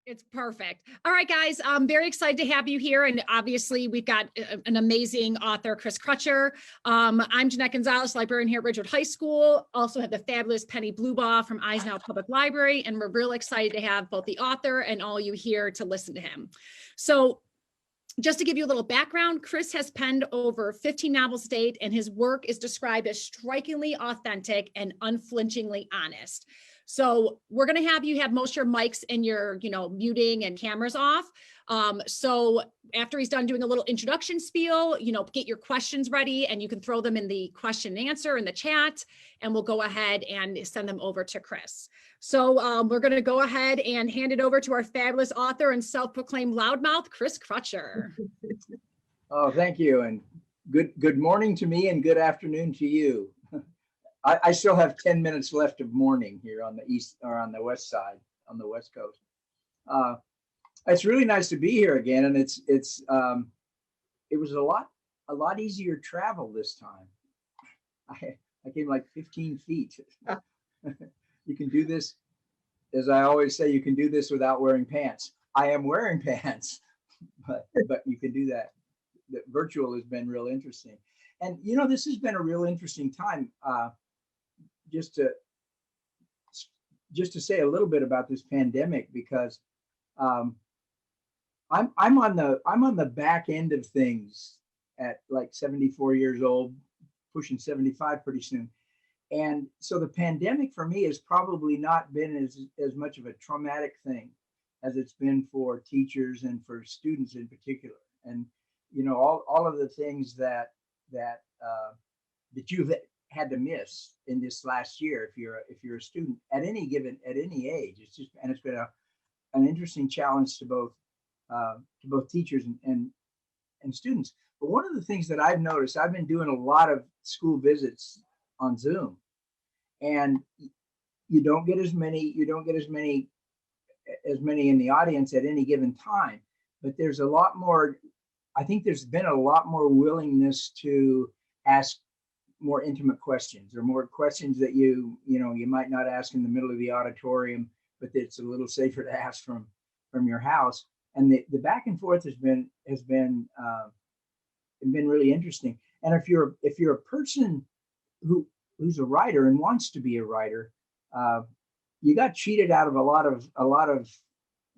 It's perfect. All right, guys, I'm very excited to have you here. And obviously we've got an amazing author, Chris Crutcher. I'm Jeanette Gonzalez, librarian here at Ridgewood High School. Also have the fabulous Penny Blubaugh from Eisenhower Public Library. And we're really excited to have both the author and all you here to listen to him. So just to give you a little background, Chris has penned over 15 novels to date, and his work is described as strikingly authentic and unflinchingly honest. So we're going to have you have most of your mics and your, muting and cameras off. So after he's done doing a little introduction spiel, get your questions ready and you can throw them in the question and answer in the chat, and we'll go ahead and send them over to Chris. So we're going to go ahead and hand it over to our fabulous author and self-proclaimed loudmouth, Chris Crutcher. Oh, thank you. And good morning to me and good afternoon to you. I still have 10 minutes left of morning here on the east or on the west side, on the west coast. It's really nice to be here again, and it was a lot easier travel this time. I came like 15 feet. You can do this, as I always say, you can do this without wearing pants. I am wearing pants, but you can do that. The virtual has been real interesting, and this has been a real interesting time. Just to say a little bit about this pandemic, because I'm on the back end of things at like 74 years old, pushing 75 pretty soon. And so the pandemic for me has probably not been as much of a traumatic thing as it's been for teachers and for students in particular. And all of the things that you've had to miss in this last year if you're a student at any age. It's been an interesting challenge to both teachers and students. But one of the things that I've noticed, I've been doing a lot of school visits on Zoom, and you don't get as many in the audience at any given time, but there's a lot more. I think there's been a lot more willingness to ask more intimate questions, or more questions that you might not ask in the middle of the auditorium, but it's a little safer to ask from your house. And the back and forth has been really interesting. And if you're a person who's a writer and wants to be a writer, you got cheated out of a lot of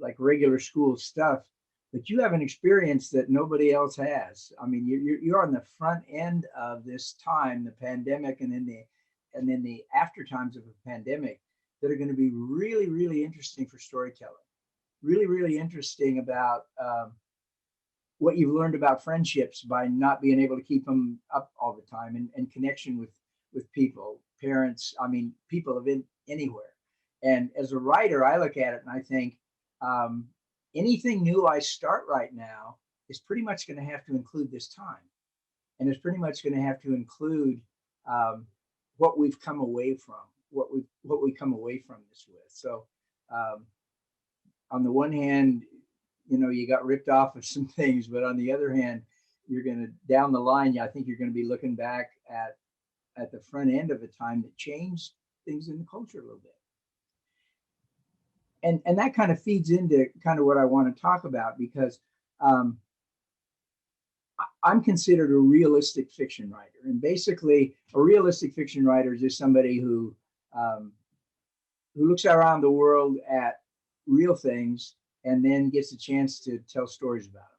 like regular school stuff, but you have an experience that nobody else has. I mean, you're on the front end of this time, the pandemic, and then the after times of a pandemic that are going to be really, really interesting for storytelling. Really, really interesting about what you've learned about friendships by not being able to keep them up all the time, and connection with people, parents, people of anywhere. And as a writer, I look at it and I think, anything new I start right now is pretty much going to have to include this time, and it's pretty much going to have to include what we've come away from, what we come away from this with. So on the one hand, you got ripped off of some things, but on the other hand, you're going to, down the line, I think you're going to be looking back at the front end of a time that changed things in the culture a little bit. And that kind of feeds into kind of what I want to talk about, because I'm considered a realistic fiction writer. And basically, a realistic fiction writer is just somebody who looks around the world at real things and then gets a chance to tell stories about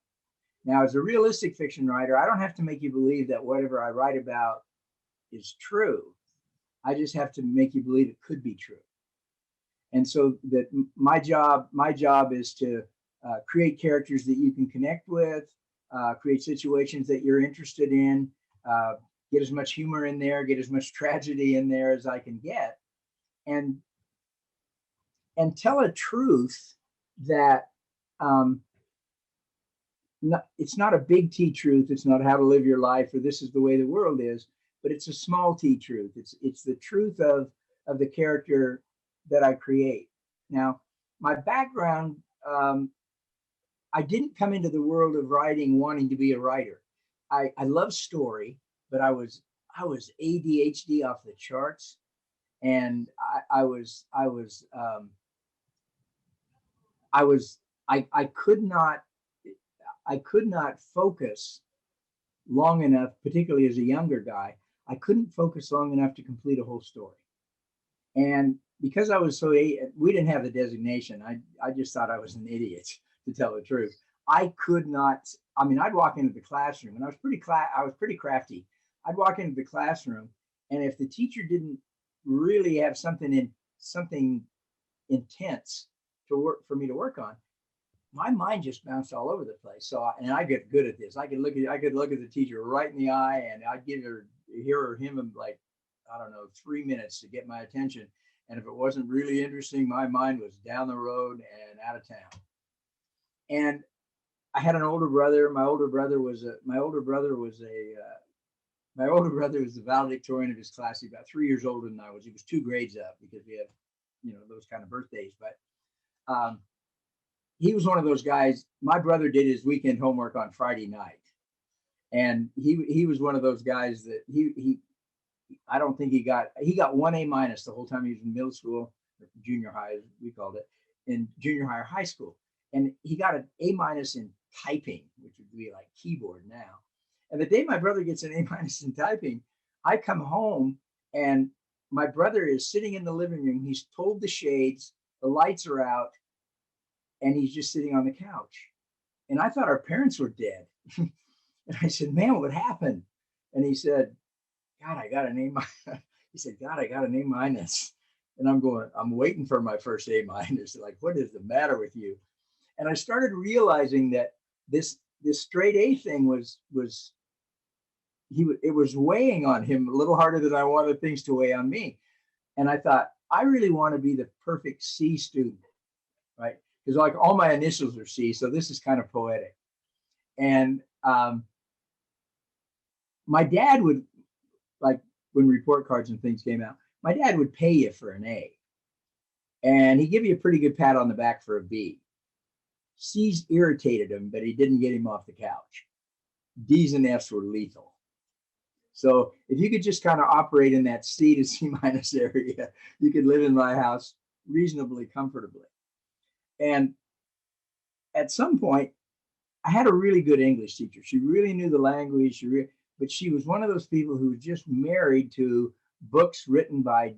them. Now, as a realistic fiction writer, I don't have to make you believe that whatever I write about is true. I just have to make you believe it could be true. And so that my job is to create characters that you can connect with, create situations that you're interested in, get as much humor in there, get as much tragedy in there as I can get, and tell a truth that it's not a big T truth. It's not how to live your life, or this is the way the world is, but it's a small T truth. It's the truth of the character that I create. Now, my background, I didn't come into the world of writing wanting to be a writer. I love story, but I was ADHD off the charts, and I was I could not focus long enough, particularly as a younger guy. I couldn't focus long enough to complete a whole story. And because I was so, we didn't have the designation. I just thought I was an idiot, to tell the truth. I could not, I mean, I'd walk into the classroom, and I was pretty crafty. I'd walk into the classroom, and if the teacher didn't really have something intense for me to work on, my mind just bounced all over the place. So, and I get good at this. I could look at the teacher right in the eye, and I'd give her him in like, I don't know, 3 minutes to get my attention. And if it wasn't really interesting, my mind was down the road and out of town. And I had an older brother. My older brother was the valedictorian of his class. He's about 3 years older than I was. He was 2 grades up, because we have, those kind of birthdays. But he was one of those guys. My brother did his weekend homework on Friday night, and he was one of those guys that I don't think he got 1 A- the whole time he was in middle school, or junior high, as we called it, in junior high or high school. And he got an A- in typing, which would be like keyboard now. And the day my brother gets an A- in typing, I come home, and my brother is sitting in the living room. He's pulled the shades, the lights are out, and he's just sitting on the couch. And I thought our parents were dead. And I said, "Man, what happened?" And he said, "God, I got an A-." He said, "God, I got an A-." And I'm waiting for my first A-. Like, what is the matter with you? And I started realizing that this straight A thing was weighing on him a little harder than I wanted things to weigh on me. And I thought, I really want to be the perfect C student, right? Because like all my initials are C, so this is kind of poetic. And my dad would, like, when report cards and things came out, my dad would pay you for an A, and he'd give you a pretty good pat on the back for a B. C's irritated him, but he didn't get him off the couch. D's and F's were lethal. So if you could just kind of operate in that C to C- area, you could live in my house reasonably comfortably. And at some point, I had a really good English teacher. She really knew the language, but she was one of those people who was just married to books written by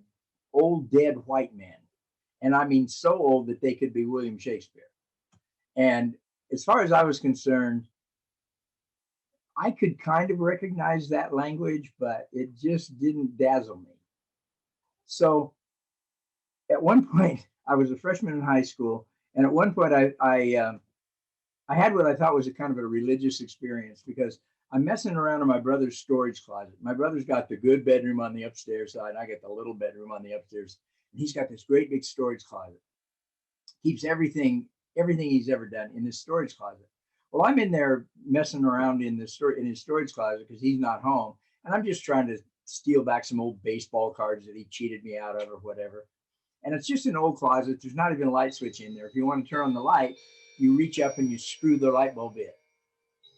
old dead white men. And I mean, so old that they could be William Shakespeare. And as far as I was concerned, I could kind of recognize that language, but it just didn't dazzle me. So at one point, I was a freshman in high school, and at one point I had what I thought was a kind of a religious experience, because I'm messing around in my brother's storage closet. My brother's got the good bedroom on the upstairs side. I got the little bedroom on the upstairs. And he's got this great big storage closet. Keeps everything he's ever done in his storage closet. Well, I'm in there messing around in his storage closet because he's not home. And I'm just trying to steal back some old baseball cards that he cheated me out of or whatever. And it's just an old closet. There's not even a light switch in there. If you want to turn on the light, you reach up and you screw the light bulb in.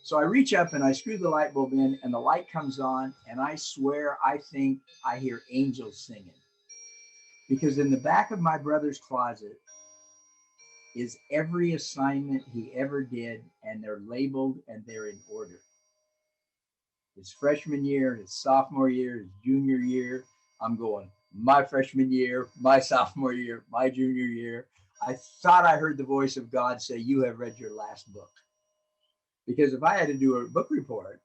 So I reach up and I screw the light bulb in, and the light comes on, and I swear I think I hear angels singing. Because in the back of my brother's closet is every assignment he ever did, and they're labeled and they're in order. His freshman year, his sophomore year, his junior year. I'm going, my freshman year, my sophomore year, my junior year. I thought I heard the voice of God say, "You have read your last book." Because if I had to do a book report,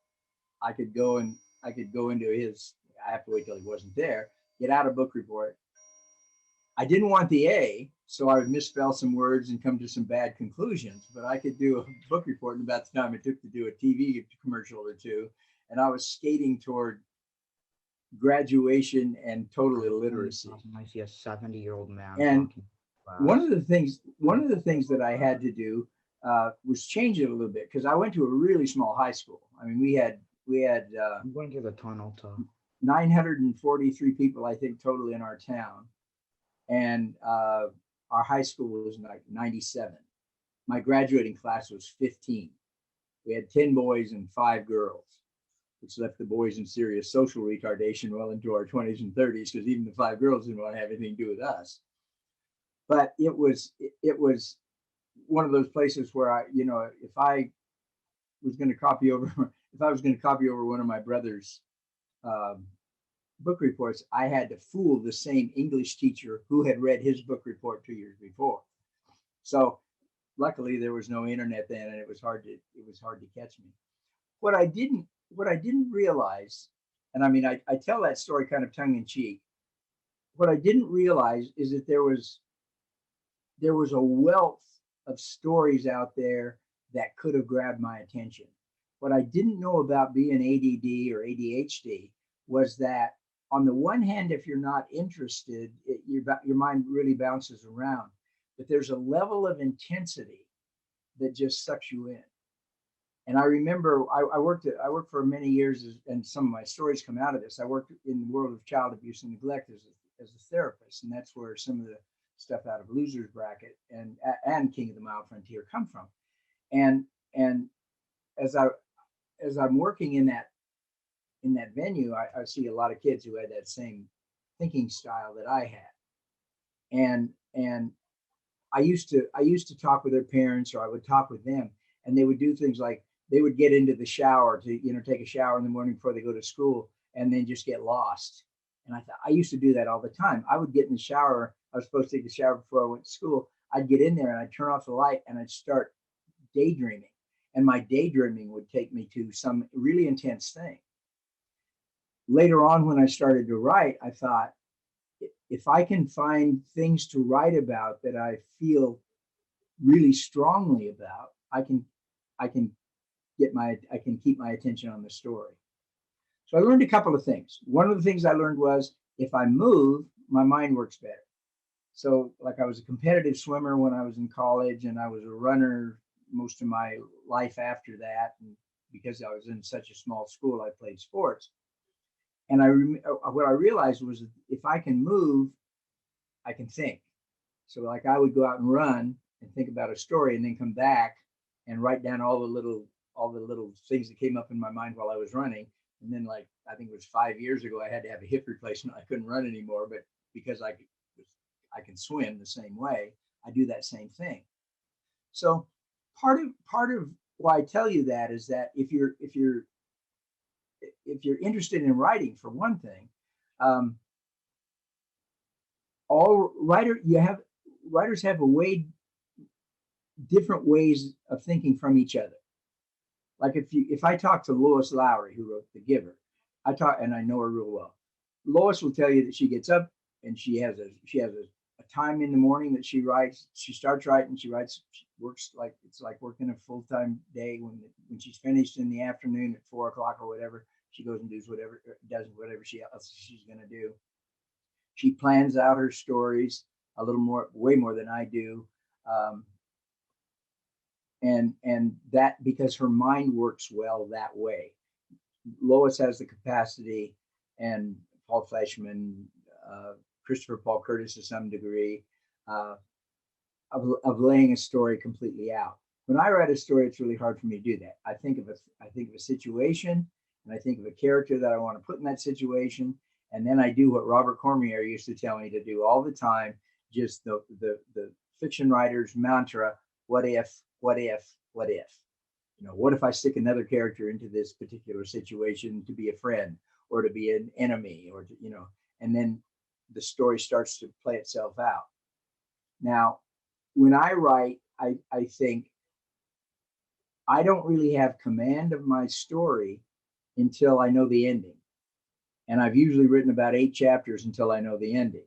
I could go into his, I have to wait till he wasn't there, get out a book report. I didn't want the A, so I would misspell some words and come to some bad conclusions, but I could do a book report in about the time it took to do a TV commercial or two. And I was skating toward graduation and total illiteracy. I see a 70-year-old man. And one of the things that I had to do was change it a little bit, because I went to a really small high school. I mean, we had I'm going to the tunnel to 943 people, I think, totally in our town, and our high school was like 97. My graduating class was 15. We had 10 boys and 5 girls, which left the boys in serious social retardation well into our 20s and 30s, because even the 5 girls didn't want to have anything to do with us. But it was one of those places where if I was going to copy over, if I was going to copy over one of my brother's book reports, I had to fool the same English teacher who had read his book report 2 years before. So luckily there was no internet then, and it was hard to catch me. What I didn't realize, and I mean, I tell that story kind of tongue in cheek. What I didn't realize is that there was a wealth of stories out there that could have grabbed my attention. What I didn't know about being ADD or ADHD was that, on the one hand, if you're not interested, your mind really bounces around. But there's a level of intensity that just sucks you in. And I remember I worked for many years, and some of my stories come out of this. I worked in the world of child abuse and neglect as a therapist, and that's where some of the stuff out of Loser's Bracket and King of the Mild Frontier come from. And as I'm working in that venue, I see a lot of kids who had that same thinking style that I had. And I used to talk with their parents, or I would talk with them, and they would do things like they would get into the shower to, take a shower in the morning before they go to school, and then just get lost. And I used to do that all the time. I would get in the shower. I was supposed to take a shower before I went to school. I'd get in there and I'd turn off the light and I'd start daydreaming. And my daydreaming would take me to some really intense thing. Later on, when I started to write, I thought, if I can find things to write about that I feel really strongly about, I can keep my attention on the story. So I learned a couple of things. One of the things I learned was, if I move, my mind works better. So, like, I was a competitive swimmer when I was in college, and I was a runner most of my life after that. And because I was in such a small school, I played sports. And what I realized was, if I can move, I can think. So, like, I would go out and run and think about a story, and then come back and write down all the little things that came up in my mind while I was running. And then, like, I think it was 5 years ago, I had to have a hip replacement. I couldn't run anymore, but because I can swim the same way, I do that same thing. So part of why I tell you that is that if you're interested in writing, for one thing, writers have different ways of thinking from each other. Like, if I talk to Lois Lowry, who wrote The Giver, and I know her real well. Lois will tell you that she gets up and she has a time in the morning that she writes. She starts writing, she writes, she works like it's like working a full-time day. When she's finished in the afternoon at 4 o'clock or whatever, she goes and does whatever she's going to do. She plans out her stories way more than I do. And that, because her mind works well that way. Lois has the capacity, and Paul Fleischman, Christopher Paul Curtis to some degree, of laying a story completely out. When I write a story, it's really hard for me to do that. I think of a situation, and I think of a character that I want to put in that situation, and then I do what Robert Cormier used to tell me to do all the time, just the fiction writer's mantra: what if? What if? What if? What if I stick another character into this particular situation to be a friend, or to be an enemy, or and then the story starts to play itself out. Now, when I write, I think I don't really have command of my story until I know the ending. And I've usually written about 8 chapters until I know the ending.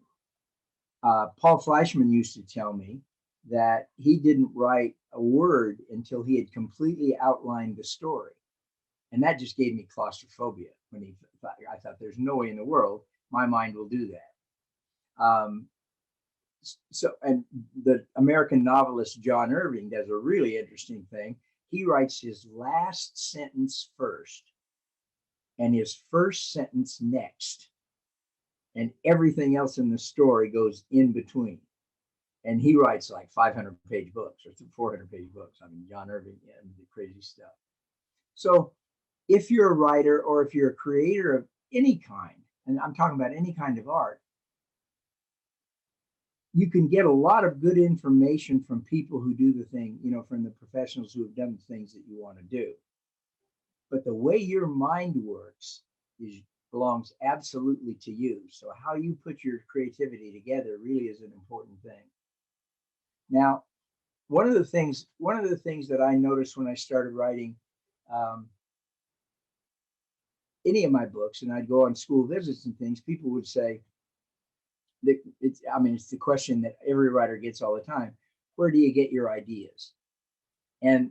Paul Fleischman used to tell me that he didn't write a word until he had completely outlined the story. And that just gave me claustrophobia. I thought, there's no way in the world my mind will do that. And the American novelist John Irving does a really interesting thing. He writes his last sentence first and his first sentence next. And everything else in the story goes in between. And he writes like 500-page books or 400-page books. I mean, John Irving, the crazy stuff. So if you're a writer, or if you're a creator of any kind, and I'm talking about any kind of art, you can get a lot of good information from people who do the thing, from the professionals who have done the things that you want to do. But the way your mind works belongs absolutely to you. So how you put your creativity together really is an important thing. Now, one of the things that I noticed when I started writing any of my books, and I'd go on school visits and things, people would say that it's the question that every writer gets all the time: where do you get your ideas? And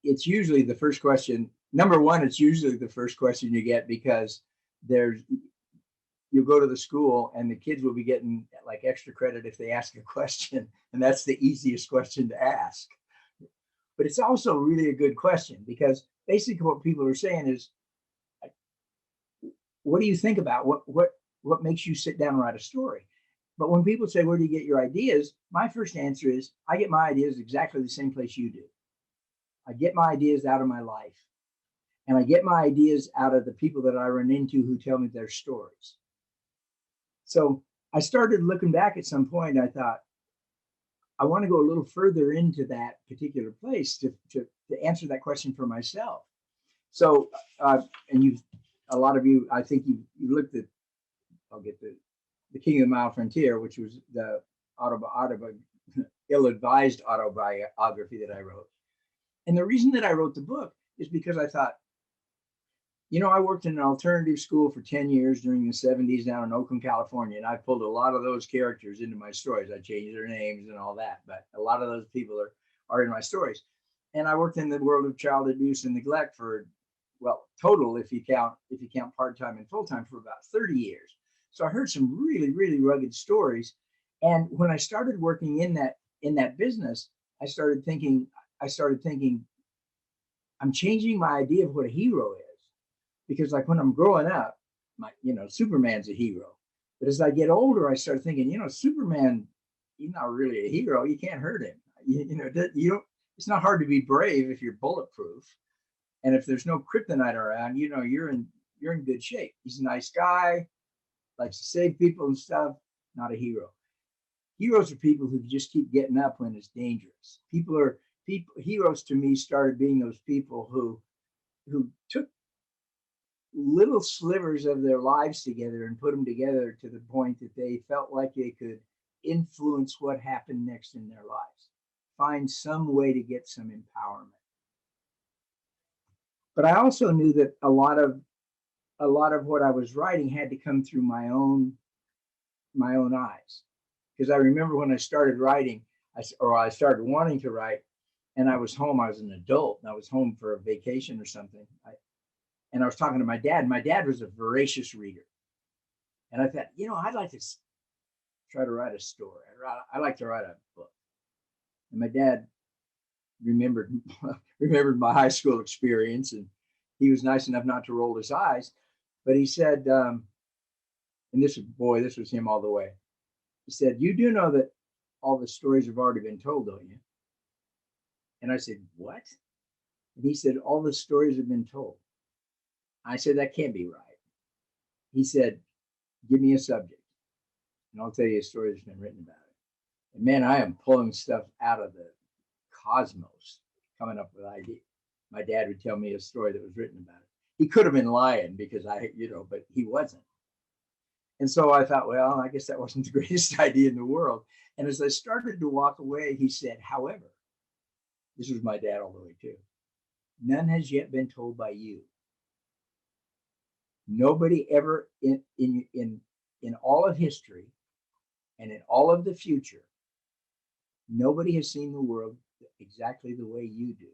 it's usually the first question. Number one, it's usually the first question you get, because you'll go to the school and the kids will be getting like extra credit if they ask a question, and that's the easiest question to ask. But it's also really a good question, because basically what people are saying is, what do you think about? What makes you sit down and write a story? But when people say, where do you get your ideas? My first answer is, I get my ideas exactly the same place you do. I get my ideas out of my life. And I get my ideas out of the people that I run into who tell me their stories. So I started looking back at some point. I thought, I want to go a little further into that particular place to answer that question for myself. So, and a lot of you, I think you looked at, I'll get the King of the Mile Frontier, which was the ill-advised autobiography that I wrote. And the reason that I wrote the book is because I thought, I worked in an alternative school for 10 years during the 70s down in Oakland, California, and I pulled a lot of those characters into my stories. I changed their names and all that, but a lot of those people are in my stories. And I worked in the world of child abuse and neglect for, total, if you count part-time and full-time, for about 30 years. So I heard some really, really rugged stories. And when I started working in that business, I started thinking, I'm changing my idea of what a hero is. Because like when I'm growing up, Superman's a hero. But as I get older, I start thinking, Superman, he's not really a hero. You can't hurt him. It's not hard to be brave if you're bulletproof. And if there's no kryptonite around, you're in good shape. He's a nice guy, likes to save people and stuff, not a hero. Heroes are people who just keep getting up when it's dangerous. Heroes to me started being those people who took little slivers of their lives together and put them together to the point that they felt like they could influence what happened next in their lives, find some way to get some empowerment. But I also knew that a lot of what I was writing had to come through my own eyes. Because I remember when I started writing, I started wanting to write, and I was home. I was an adult, and I was home for a vacation or something. And I was talking to my dad. My dad was a voracious reader. And I thought, I'd like to try to write a story. I'd like to write a book. And my dad remembered my high school experience, and he was nice enough not to roll his eyes. But he said, and this was him all the way. He said, you do know that all the stories have already been told, don't you? And I said, what? And he said, all the stories have been told. I said, that can't be right. He said, give me a subject, and I'll tell you a story that's been written about it. And man, I am pulling stuff out of the cosmos, coming up with ideas. My dad would tell me a story that was written about it. He could have been lying because but he wasn't. And so I thought, well, I guess that wasn't the greatest idea in the world. And as I started to walk away, he said, however, this was my dad all the way too, none has yet been told by you. Nobody ever in all of history and in all of the future, nobody has seen the world exactly the way you do.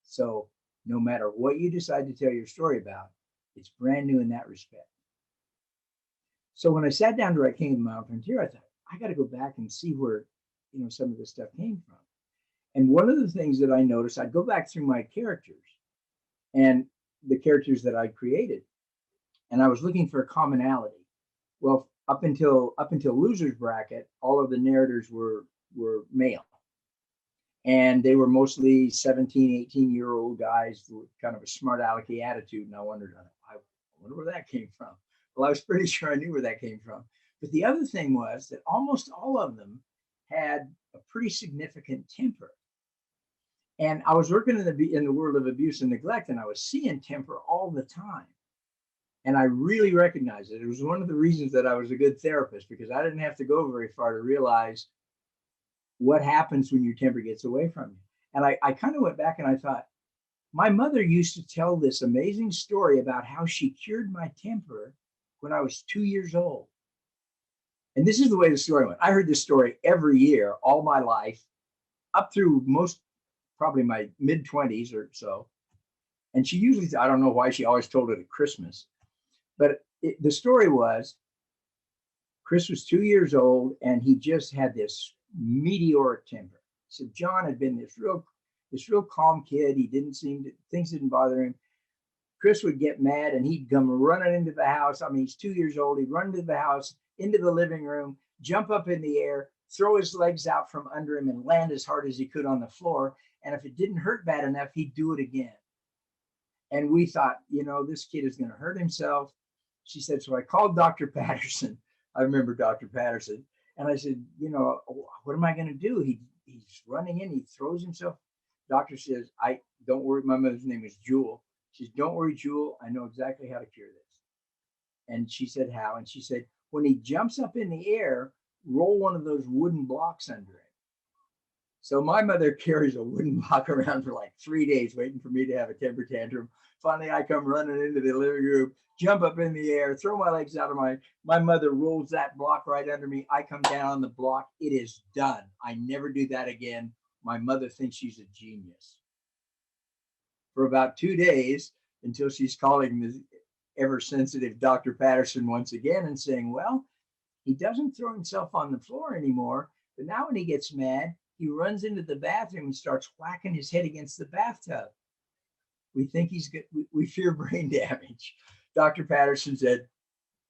So no matter what you decide to tell your story about, it's brand new in that respect. So when I sat down to write King of the Mile Frontier, I thought, I got to go back and see where some of this stuff came from. And one of the things that I noticed, I'd go back through my characters and the characters that I created, and I was looking for a commonality. Well, up until Loser's Bracket, all of the narrators were male. And they were mostly 17, 18-year-old guys with kind of a smart alecky attitude. And I wondered where that came from. Well, I was pretty sure I knew where that came from, But the other thing was that almost all of them had a pretty significant temper. And I was working in the world of abuse and neglect, and I was seeing temper all the time. And I really recognized it. It was one of the reasons that I was a good therapist, because I didn't have to go very far to realize what happens when your temper gets away from you. And I kind of went back and I thought, my mother used to tell this amazing story about how she cured my temper when I was 2 years old. And this is the way the story went. I heard this story every year, all my life, up through probably my mid-20s or so. And she usually, I don't know why she always told it at Christmas, but the story was, Chris was 2 years old and he just had this meteoric temper. So John had been this real calm kid. Things didn't bother him. Chris would get mad and he'd come running into the house. I mean, he's 2 years old. He'd run into the house, into the living room, jump up in the air, throw his legs out from under him and land as hard as he could on the floor. And if it didn't hurt bad enough, he'd do it again. And we thought, this kid is going to hurt himself. She said, so I called Dr. Patterson. I remember Dr. Patterson. And I said, what am I going to do? He's running in, he throws himself. Doctor says, don't worry. My mother's name is Jewel. She said, don't worry, Jewel. I know exactly how to cure this. And she said, how? And she said, when he jumps up in the air, roll one of those wooden blocks under him. So my mother carries a wooden block around for like 3 days, waiting for me to have a temper tantrum. Finally, I come running into the living room, jump up in the air, throw my legs out of my mother rolls that block right under me. I come down on the block. It is done. I never do that again. My mother thinks she's a genius. For about 2 days, until she's calling the ever-sensitive Dr. Patterson once again and saying, well, he doesn't throw himself on the floor anymore, but now when he gets mad, he runs into the bathroom and starts whacking his head against the bathtub. We think he's good. We fear brain damage. Dr. Patterson said,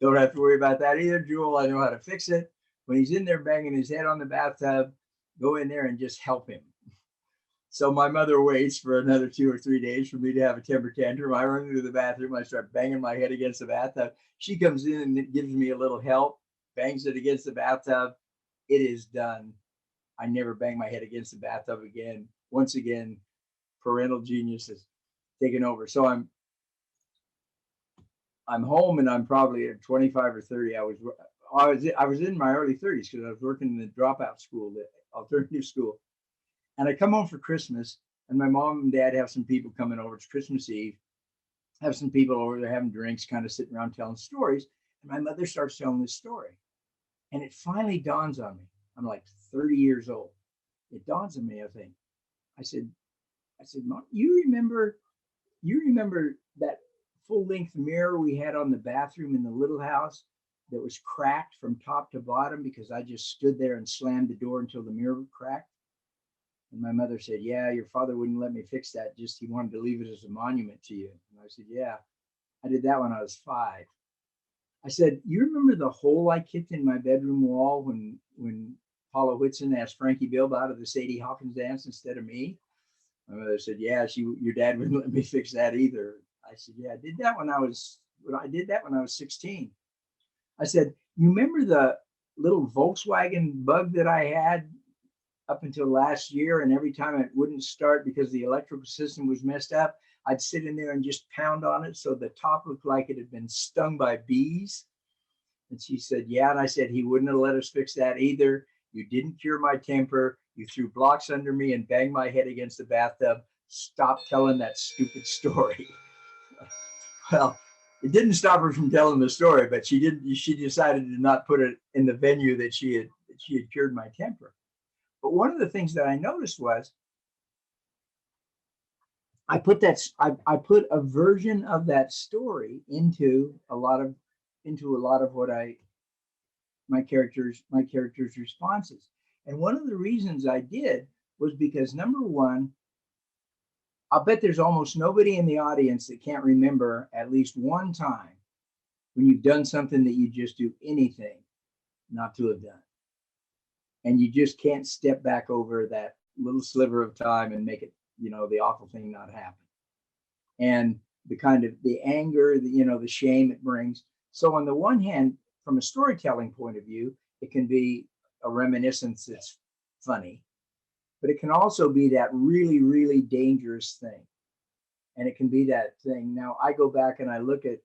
don't have to worry about that either, Jewel. I know how to fix it. When he's in there banging his head on the bathtub, go in there and just help him. So my mother waits for another 2 or 3 days for me to have a temper tantrum. I run into the bathroom. I start banging my head against the bathtub. She comes in and gives me a little help, bangs it against the bathtub. It is done. I never bang my head against the bathtub again. Once again, parental genius has taken over. So I'm home and I'm probably at 25 or 30. I was in my early 30s because I was working in the dropout school, the alternative school. And I come home for Christmas and my mom and dad have some people coming over. It's Christmas Eve. Have some people over there having drinks, kind of sitting around telling stories. And my mother starts telling this story. And it finally dawns on me. I'm like 30 years old. It dawns on me, I think. I said, Mom, you remember that full-length mirror we had on the bathroom in the little house that was cracked from top to bottom because I just stood there and slammed the door until the mirror cracked? And my mother said, yeah, your father wouldn't let me fix that. Just he wanted to leave it as a monument to you. And I said, yeah, I did that when I was 5. I said, you remember the hole I kicked in my bedroom wall when Paula Whitson asked Frankie Bilba out of the Sadie Hawkins dance instead of me? My mother said, yeah, your dad wouldn't let me fix that either. I said, yeah, I did that when I was 16. I said, you remember the little Volkswagen Bug that I had up until last year, and every time it wouldn't start because the electrical system was messed up, I'd sit in there and just pound on it so the top looked like it had been stung by bees? And she said, yeah. And I said, he wouldn't have let us fix that either. You didn't cure my temper. You threw blocks under me and banged my head against the bathtub. Stop telling that stupid story. Well, it didn't stop her from telling the story, but she decided to not put it in the venue that she had cured my temper. But one of the things that I noticed was I put a version of that story into a lot of what my character's responses. And one of the reasons I did was because, number one, I'll bet there's almost nobody in the audience that can't remember at least one time when you've done something that you just do anything not to have done. And you just can't step back over that little sliver of time and make it, the awful thing not happen. And the kind of the anger, the shame it brings. So on the one hand, from a storytelling point of view, it can be a reminiscence that's funny, but it can also be that really, really dangerous thing. And it can be that thing. Now I go back and I look at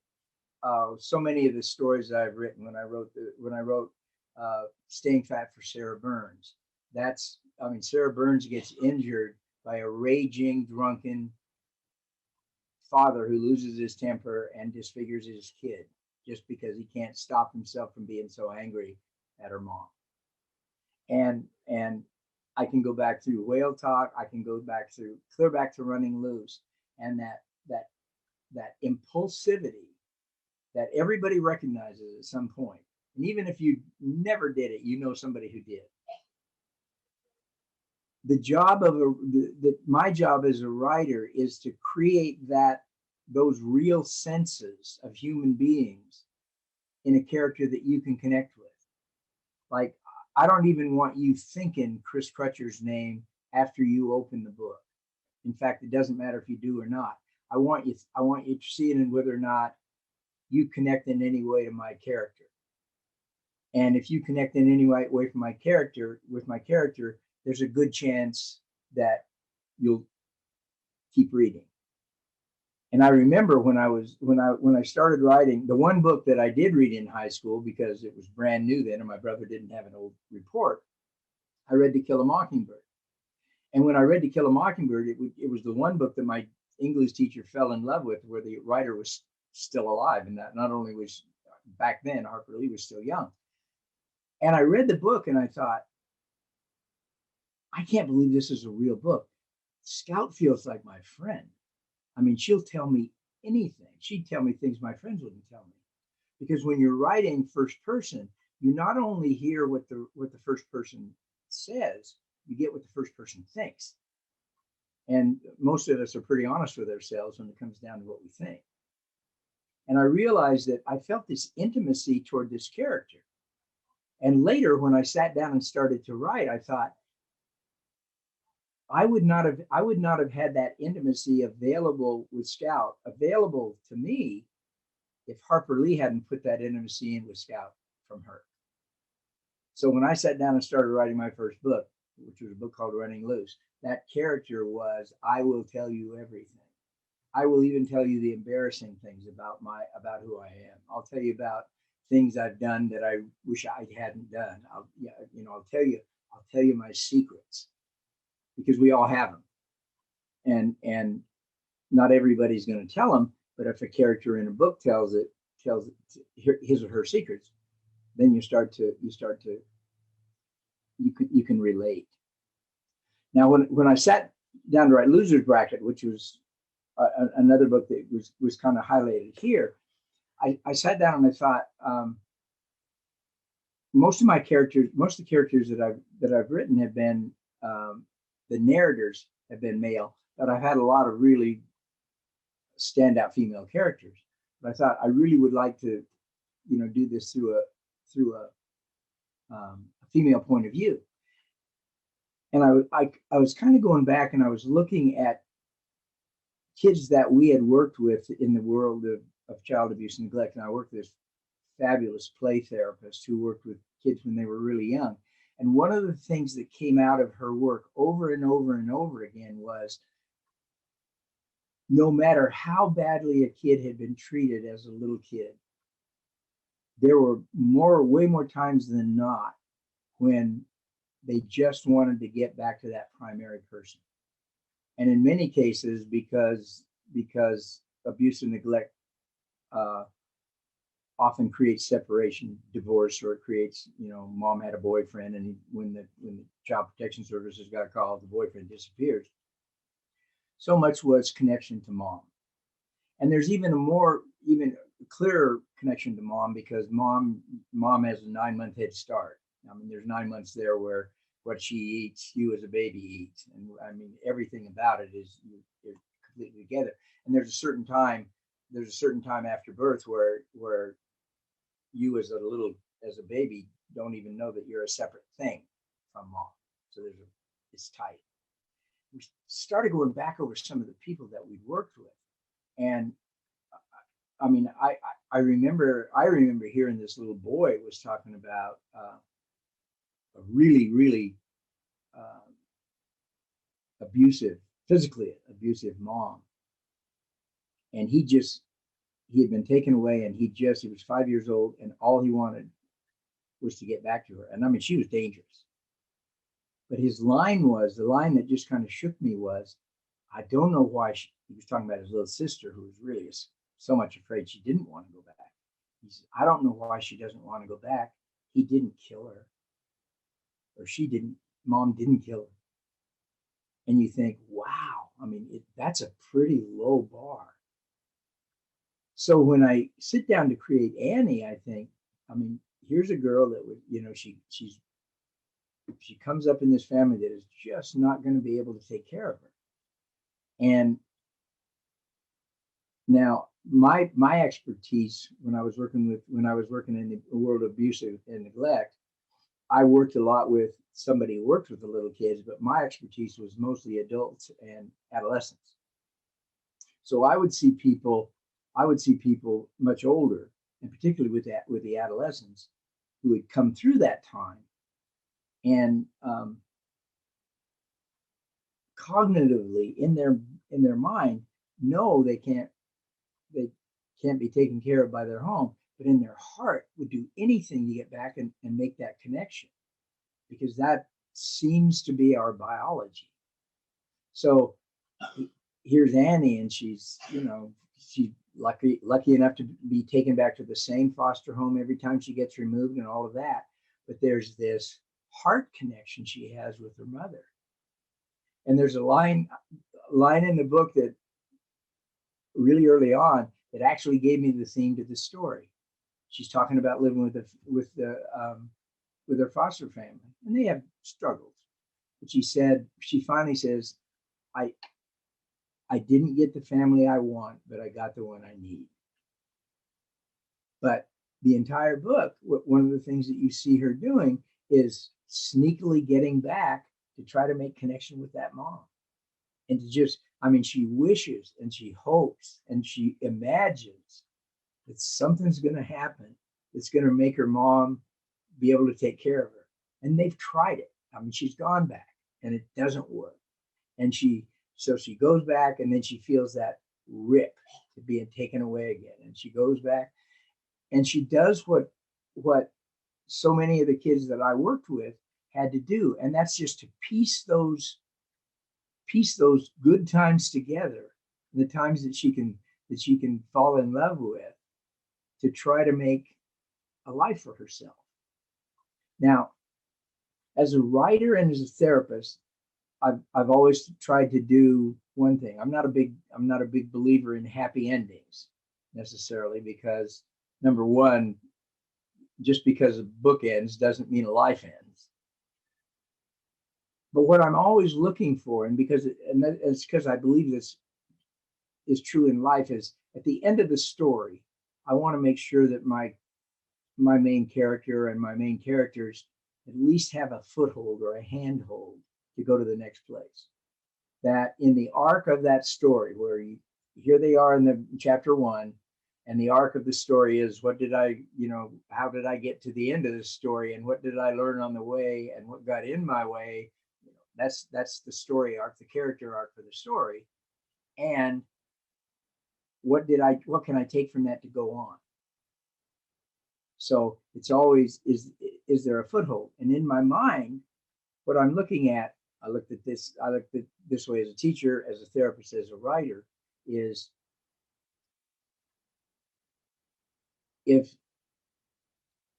so many of the stories that I've written when I wrote Staying Fat for Sarah Burns. Sarah Burns gets injured by a raging, drunken father who loses his temper and disfigures his kid just because he can't stop himself from being so angry at her mom. And I can go back through Whale Talk. I can go back through clear back to Running Loose, and that impulsivity that everybody recognizes at some point. And even if you never did it, you know somebody who did. The job of my job as a writer is to create those real senses of human beings in a character that you can connect with. Like, I don't even want you thinking Chris Crutcher's name after you open the book. In fact, it doesn't matter if you do or not. I want you to see it in whether or not you connect in any way to my character. And if you connect in any way with my character, there's a good chance that you'll keep reading. And I remember when I started writing, the one book that I did read in high school, because it was brand new then and my brother didn't have an old report, I read To Kill a Mockingbird. And when I read To Kill a Mockingbird, it was the one book that my English teacher fell in love with, where the writer was still alive. And that not only was back then, Harper Lee was still young. And I read the book and I thought, I can't believe this is a real book. Scout feels like my friend. I mean, she'll tell me anything. She'd tell me things my friends wouldn't tell me. Because when you're writing first person, you not only hear what the first person says, you get what the first person thinks. And most of us are pretty honest with ourselves when it comes down to what we think. And I realized that I felt this intimacy toward this character. And later, when I sat down and started to write, I thought, I would not have had that intimacy available with Scout, available to me, if Harper Lee hadn't put that intimacy in with Scout from her. So when I sat down and started writing my first book, which was a book called Running Loose, that character was, I will tell you everything. I will even tell you the embarrassing things about who I am. I'll tell you about things I've done that I wish I hadn't done. I'll tell you my secrets, because we all have them, and not everybody's going to tell them. But if a character in a book tells his or her secrets, then you can relate. Now, when I sat down to write Loser's Bracket, which was another book that was kind of highlighted here, I sat down and I thought, most of the characters that I've written have been, the narrators have been male, but I've had a lot of really standout female characters. But I thought I really would like to, do this through a female point of view. And I was kind of going back and I was looking at kids that we had worked with in the world of child abuse and neglect. And I worked with this fabulous play therapist who worked with kids when they were really young. And one of the things that came out of her work over and over and over again was, no matter how badly a kid had been treated as a little kid, there were way more times than not when they just wanted to get back to that primary person. And in many cases, because abuse and neglect often creates separation, divorce, or it creates, mom had a boyfriend, and when the Child Protection Services got a call, the boyfriend disappears. So much was connection to mom. And there's even clearer connection to mom, because mom has a 9-month head start. I mean, there's 9 months there where what she eats, you as a baby eat. And I mean, everything about it is you're completely together. And there's a certain time after birth where you as a baby don't even know that you're a separate thing from mom. So it's tight. We started going back over some of the people that we'd worked with. And I mean, I remember hearing this little boy was talking about a really uh, abusive, physically abusive mom, and he had been taken away, and he was 5 years old, and all he wanted was to get back to her. And I mean, she was dangerous. But his line was, the line that just kind of shook me was, I don't know why he was talking about his little sister, who was really so much afraid she didn't want to go back. He said, I don't know why she doesn't want to go back. He didn't kill her, or mom didn't kill her. And you think, wow, I mean, that's a pretty low bar. So when I sit down to create Annie, I think, I mean, here's a girl that would, she comes up in this family that is just not going to be able to take care of her. And now my expertise when I was working in the world of abuse and neglect, I worked a lot with somebody who worked with the little kids, but my expertise was mostly adults and adolescents. So I would see people much older, and particularly with the adolescents, who had come through that time, and cognitively in their mind know they can't be taken care of by their home, but in their heart would do anything to get back and make that connection, because that seems to be our biology. So here's Annie, and she's lucky enough to be taken back to the same foster home every time she gets removed and all of that. But there's this heart connection she has with her mother. And there's a line in the book that really early on that actually gave me the theme to the story. She's talking about living with her foster family, and they have struggles. But she finally says, I didn't get the family I want, but I got the one I need. But the entire book, one of the things that you see her doing is sneakily getting back to try to make connection with that mom. And she wishes and she hopes and she imagines that something's going to happen that's going to make her mom be able to take care of her. And they've tried it. I mean, she's gone back and it doesn't work. And so she goes back, and then she feels that rip to being taken away again. And she goes back and she does what so many of the kids that I worked with had to do. And that's just to piece those good times together, the times that she can fall in love with, to try to make a life for herself. Now, as a writer and as a therapist, I've always tried to do one thing. I'm not a big believer in happy endings necessarily, because number one, just because a book ends doesn't mean a life ends. But what I'm always looking for, and it's because I believe this is true in life, is at the end of the story, I want to make sure that my main character and my main characters at least have a foothold or a handhold to go to the next place. That in the arc of that story, where here they are in the chapter 1, and the arc of the story is how did I get to the end of this story, and what did I learn on the way, and what got in my way. That's the story arc, the character arc for the story. And what can I take from that to go on? So it's always, is there a foothold? And in my mind, what I'm looking at, I looked at this way as a teacher, as a therapist, as a writer, is if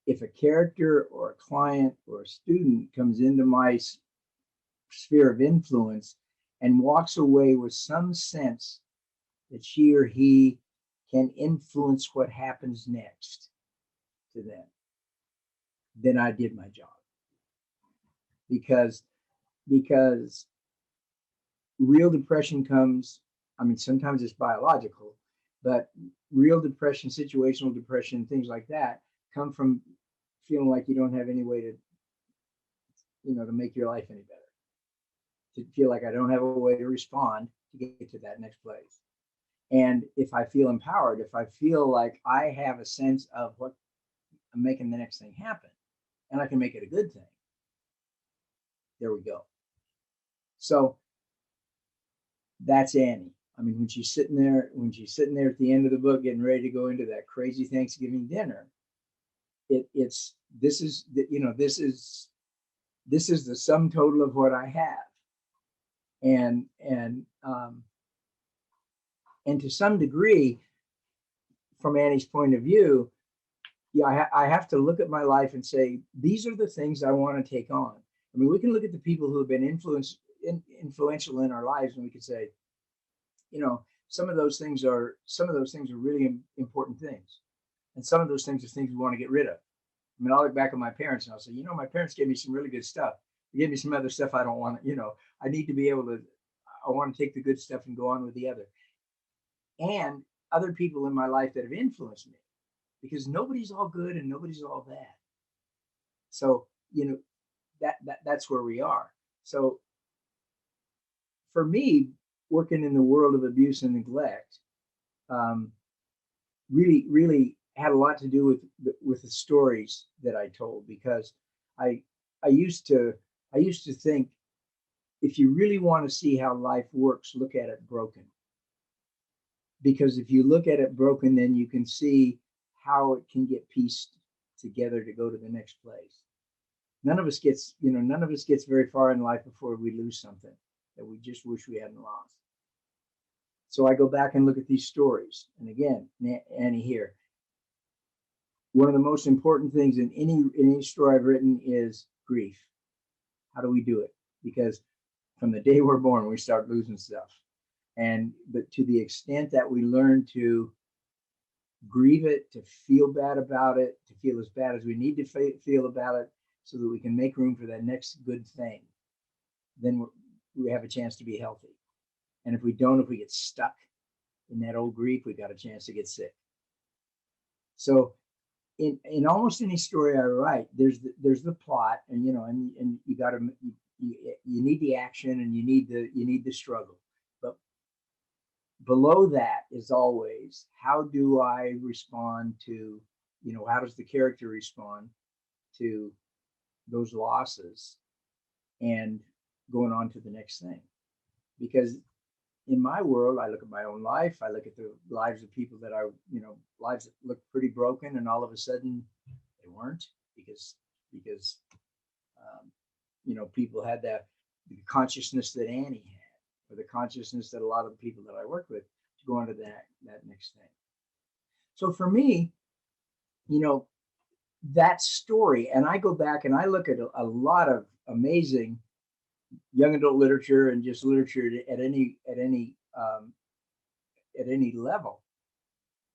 a character or a client or a student comes into my sphere of influence and walks away with some sense that she or he can influence what happens next to them, then I did my job. Because real depression comes, I mean, sometimes it's biological, but real depression, situational depression, things like that come from feeling like you don't have any way to make your life any better. To feel like I don't have a way to respond to get to that next place. And if I feel empowered, if I feel like I have a sense of what I'm making the next thing happen, and I can make it a good thing, there we go. So that's Annie. I mean, when she's sitting there at the end of the book, getting ready to go into that crazy Thanksgiving dinner, this is the sum total of what I have, and to some degree, from Annie's point of view, yeah, I have to look at my life and say, these are the things I want to take on. I mean, we can look at the people who have been influential in our lives, and we could say, some of those things are really important things, and some of those things are things we want to get rid of. I mean, I'll look back at my parents and I'll say, my parents gave me some really good stuff. They gave me some other stuff I don't want to, I need to be able to, I want to take the good stuff and go on with the other. And other people in my life that have influenced me, because nobody's all good and nobody's all bad. So, that's where we are. So for me, working in the world of abuse and neglect, really had a lot to do with the stories that I told, because I used to think, if you really want to see how life works, look at it broken. Because if you look at it broken, then you can see how it can get pieced together to go to the next place. None of us gets very far in life before we lose something that we just wish we hadn't lost. So I go back and look at these stories. And again, Annie here. One of the most important things in any story I've written is grief. How do we do it? Because from the day we're born, we start losing stuff. But to the extent that we learn to grieve it, to feel bad about it, to feel as bad as we need to feel about it, so that we can make room for that next good thing, then we have a chance to be healthy. And if we don't, if we get stuck in that old grief, we got a chance to get sick. So in almost any story I write, there's the plot, and you need the action, and you need the struggle. But below that is always, how do I respond to, how does the character respond to those losses and going on to the next thing? Because in my world, I look at my own life, I look at the lives of people that lives that look pretty broken, and all of a sudden they weren't, because people had the consciousness that Annie had, or the consciousness that a lot of the people that I work with, to go on to that next thing. So for me, that story, and I go back and I look at a lot of amazing young adult literature, and just literature at any level,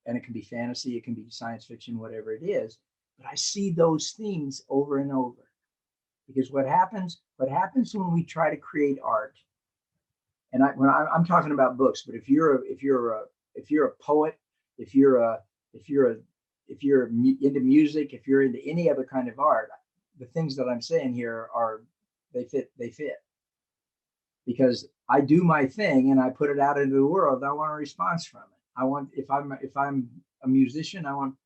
and it can be fantasy, it can be science fiction, whatever it is. But I see those themes over and over, because what happens when we try to create art, and I'm talking about books, but if you're a poet, if you're into music, if you're into any other kind of art, the things that I'm saying here they fit. Because I do my thing and I put it out into the world, I want a response from it. If I'm a musician, I want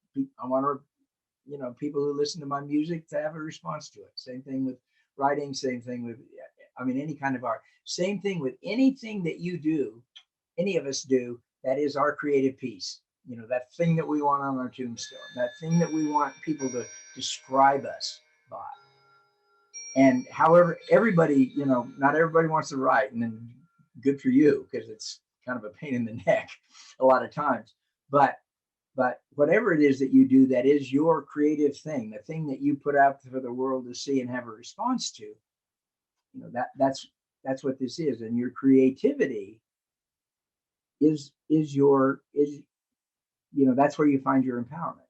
people who listen to my music to have a response to it. Same thing with writing, same thing with, any kind of art. Same thing with anything that you do, any of us do, that is our creative piece. That thing that we want on our tombstone, that thing that we want people to describe us by. And however, everybody, not everybody wants to write, and then good for you, because it's kind of a pain in the neck a lot of times. But whatever it is that you do, that is your creative thing, the thing that you put out for the world to see and have a response to, that's what this is. And your creativity is that's where you find your empowerment.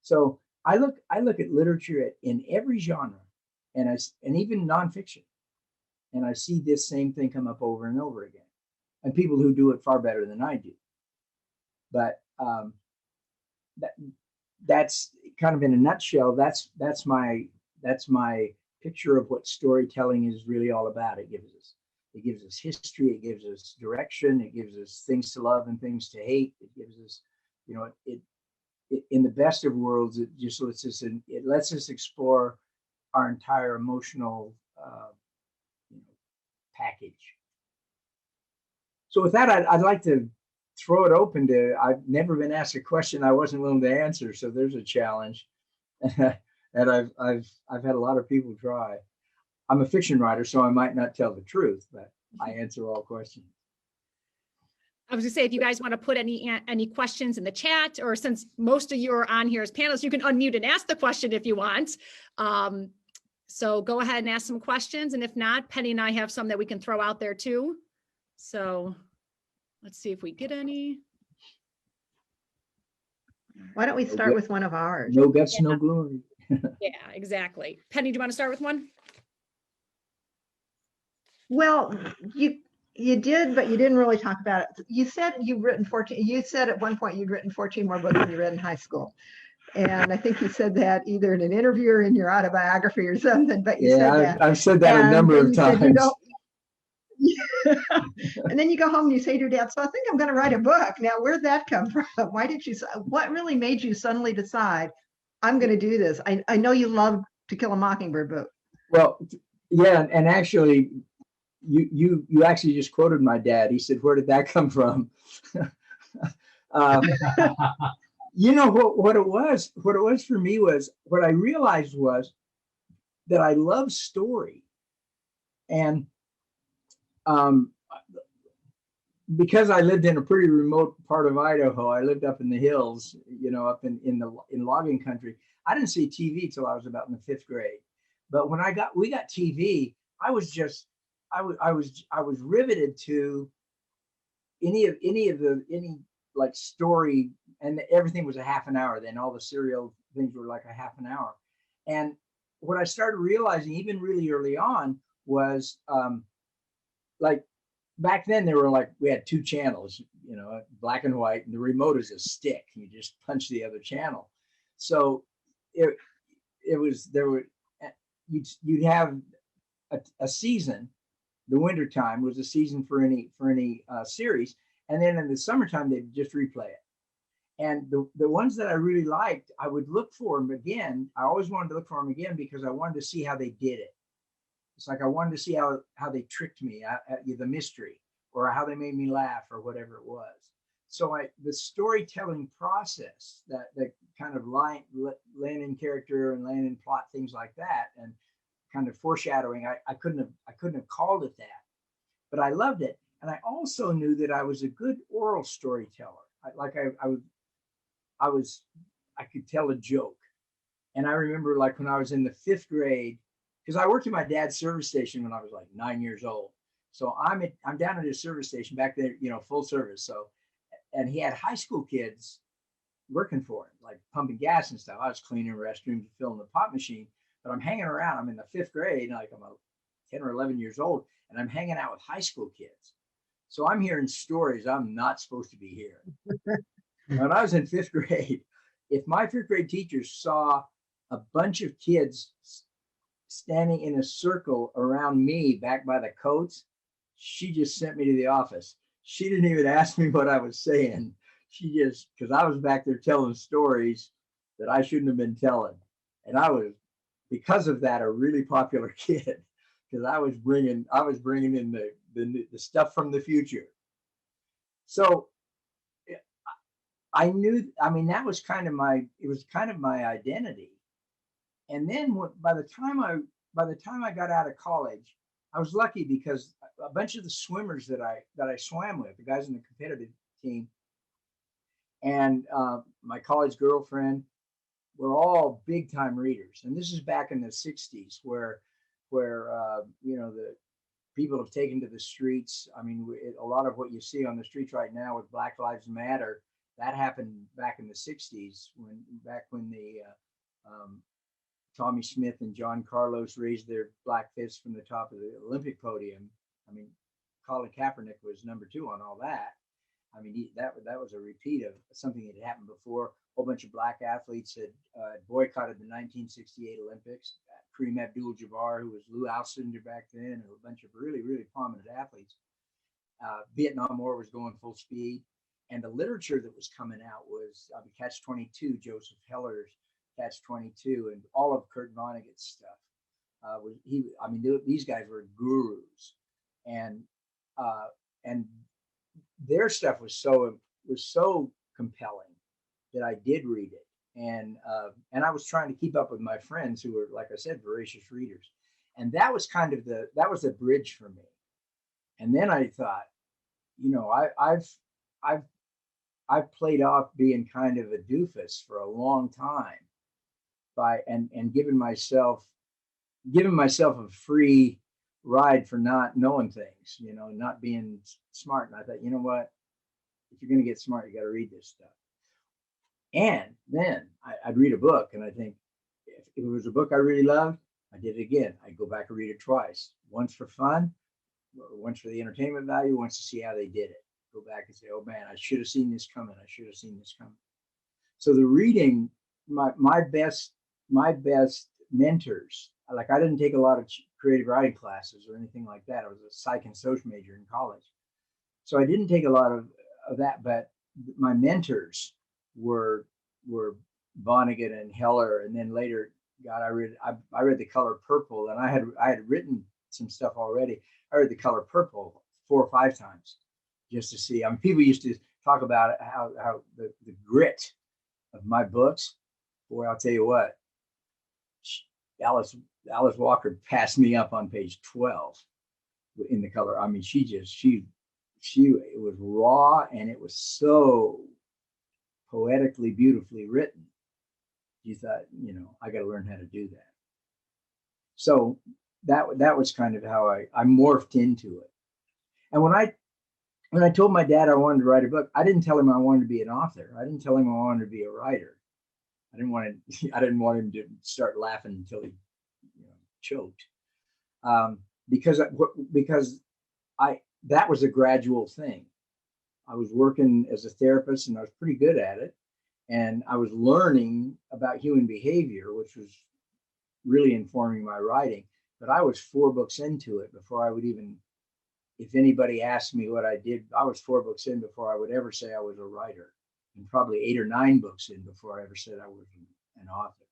So I look at literature in every genre, and even nonfiction, and I see this same thing come up over and over again, and people who do it far better than I do. But that's kind of in a nutshell. That's my picture of what storytelling is really all about. It gives us It gives us history. It gives us direction. It gives us things to love and things to hate. It gives us, you know, it in the best of worlds, it just lets us it lets us explore our entire emotional you know, package. So with that, I'd like to throw it open to, I've never been asked a question I wasn't willing to answer, so there's a challenge. And I've had a lot of people try. I'm a fiction writer, so I might not tell the truth, but I answer all questions. I was gonna say, if you guys want to put any questions in the chat, or since most of you are on here as panelists, you can unmute and ask the question if you want. So go ahead and ask some questions. And if not, Penny and I have some that we can throw out there too. So let's see if we get any. Why don't we start with one of ours? No guts, no glory. Yeah, exactly. Penny, do you want to start with one? Well, you did, but you didn't really talk about it. You said you've written 14. You said at one point you'd written 14 more books than you read in high school. And I think you said that either in an interview or in your autobiography or something, but you said that. I've said that a number of times. And then you go home and you say to your dad, so I think I'm going to write a book. Now, where'd that come from? Why did you, what really made you suddenly decide, I'm going to do this? I know you love To Kill a Mockingbird, but. Well, yeah, and actually, you actually just quoted my dad. He said, where did that come from? You know what it was for me was, what I realized was that I love story. And because I lived in a pretty remote part of Idaho, I lived up in the hills, you know, up in logging country. I didn't see TV till I was about in the 5th grade. But when we got TV, I was riveted to any like story, and everything was a half an hour. Then all the serial things were like a half an hour. And what I started realizing even really early on was like back then we had 2 channels, you know, black and white, and the remote is a stick. You just punch the other channel. So you'd have a season. The winter time was a season for any series, and then in the summertime they'd just replay it. And the ones that I really liked, I would look for them again. I always wanted to look for them again because I wanted to see how they did it. It's like I wanted to see how they tricked me, the mystery, or how they made me laugh, or whatever it was. So the storytelling process, that kind of laying in character and laying in plot, things like that, and kind of foreshadowing, I couldn't have called it that, but I loved it. And I also knew that I was a good oral storyteller. I could tell a joke. And I remember, like, when I was in the 5th grade, because I worked at my dad's service station when I was like 9 years old. So I'm down at his service station back there, you know, full service. So, and he had high school kids working for him, like pumping gas and stuff. I was cleaning restrooms, filling the pop machine, but I'm hanging around. I'm in the 5th grade, like I'm 10 or 11 years old, and I'm hanging out with high school kids. So I'm hearing stories I'm not supposed to be hearing. When I was in 5th grade, if my 5th grade teachers saw a bunch of kids standing in a circle around me back by the coats, she just sent me to the office. She didn't even ask me what I was saying. She just, because I was back there telling stories that I shouldn't have been telling. And I was, because of that, a really popular kid, because I was bringing in the stuff from the future. So I knew, I mean, that was kind of my identity. And then by the time I got out of college, I was lucky because a bunch of the swimmers that I swam with, the guys in the competitive team, and my college girlfriend, were all big time readers. And this is back in the 60s where you know, the people have taken to the streets. I mean, a lot of what you see on the streets right now with Black Lives Matter, that happened back in the 60s when the Tommy Smith and John Carlos raised their black fists from the top of the Olympic podium. I mean, Colin Kaepernick was number 2 on all that. I mean, that was a repeat of something that had happened before. A whole bunch of black athletes had boycotted the 1968 Olympics Kareem Abdul-Jabbar, who was Lou Alcindor back then, and a bunch of really, really prominent athletes. Vietnam War was going full speed. And the literature that was coming out was Catch-22, Joseph Heller's Catch-22, and all of Kurt Vonnegut's stuff. These guys were gurus, and their stuff was so compelling that I did read it, and I was trying to keep up with my friends who were, like I said, voracious readers, and that was kind of that was the bridge for me. And then I thought, I've played off being kind of a doofus for a long time and given myself a free ride for not knowing things, not being smart. And I thought, you know what, if you're going to get smart, you got to read this stuff. And then I'd read a book, and I think if it was a book I really loved, I did it again. I'd go back and read it twice, once for fun, once for the entertainment value, once to see how they did it. Go back and say, oh man, I should have seen this coming. I should have seen this coming. So the reading, my best mentors, like I didn't take a lot of creative writing classes or anything like that. I was a psych and social major in college. So I didn't take a lot of that, but my mentors were Vonnegut and Heller. And then later, God, I read The Color Purple, and I had written some stuff already. I read The Color Purple 4 or 5 times. Just to see. People used to talk about how the grit of my books. Boy, I'll tell you what, Alice Walker passed me up on page 12 in The Color. It was raw, and it was so poetically, beautifully written. You thought, I got to learn how to do that. So that was kind of how I morphed into it. And when I told my dad I wanted to write a book, I didn't tell him I wanted to be an author. I didn't tell him I wanted to be a writer. I didn't want him to start laughing until he choked. Because that was a gradual thing. I was working as a therapist, and I was pretty good at it. And I was learning about human behavior, which was really informing my writing. But I was 4 books into it before I would even, if anybody asked me what I did, I was 4 books in before I would ever say I was a writer, and probably 8 or 9 books in before I ever said I was an author.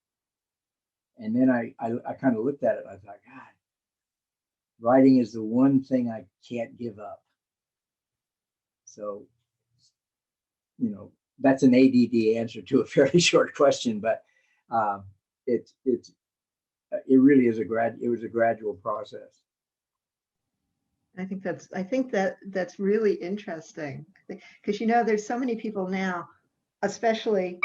And then I kind of looked at it, and I thought, God, writing is the one thing I can't give up. So, that's an ADD answer to a fairly short question, but it really is it was a gradual process. I think that's really interesting, because there's so many people now, especially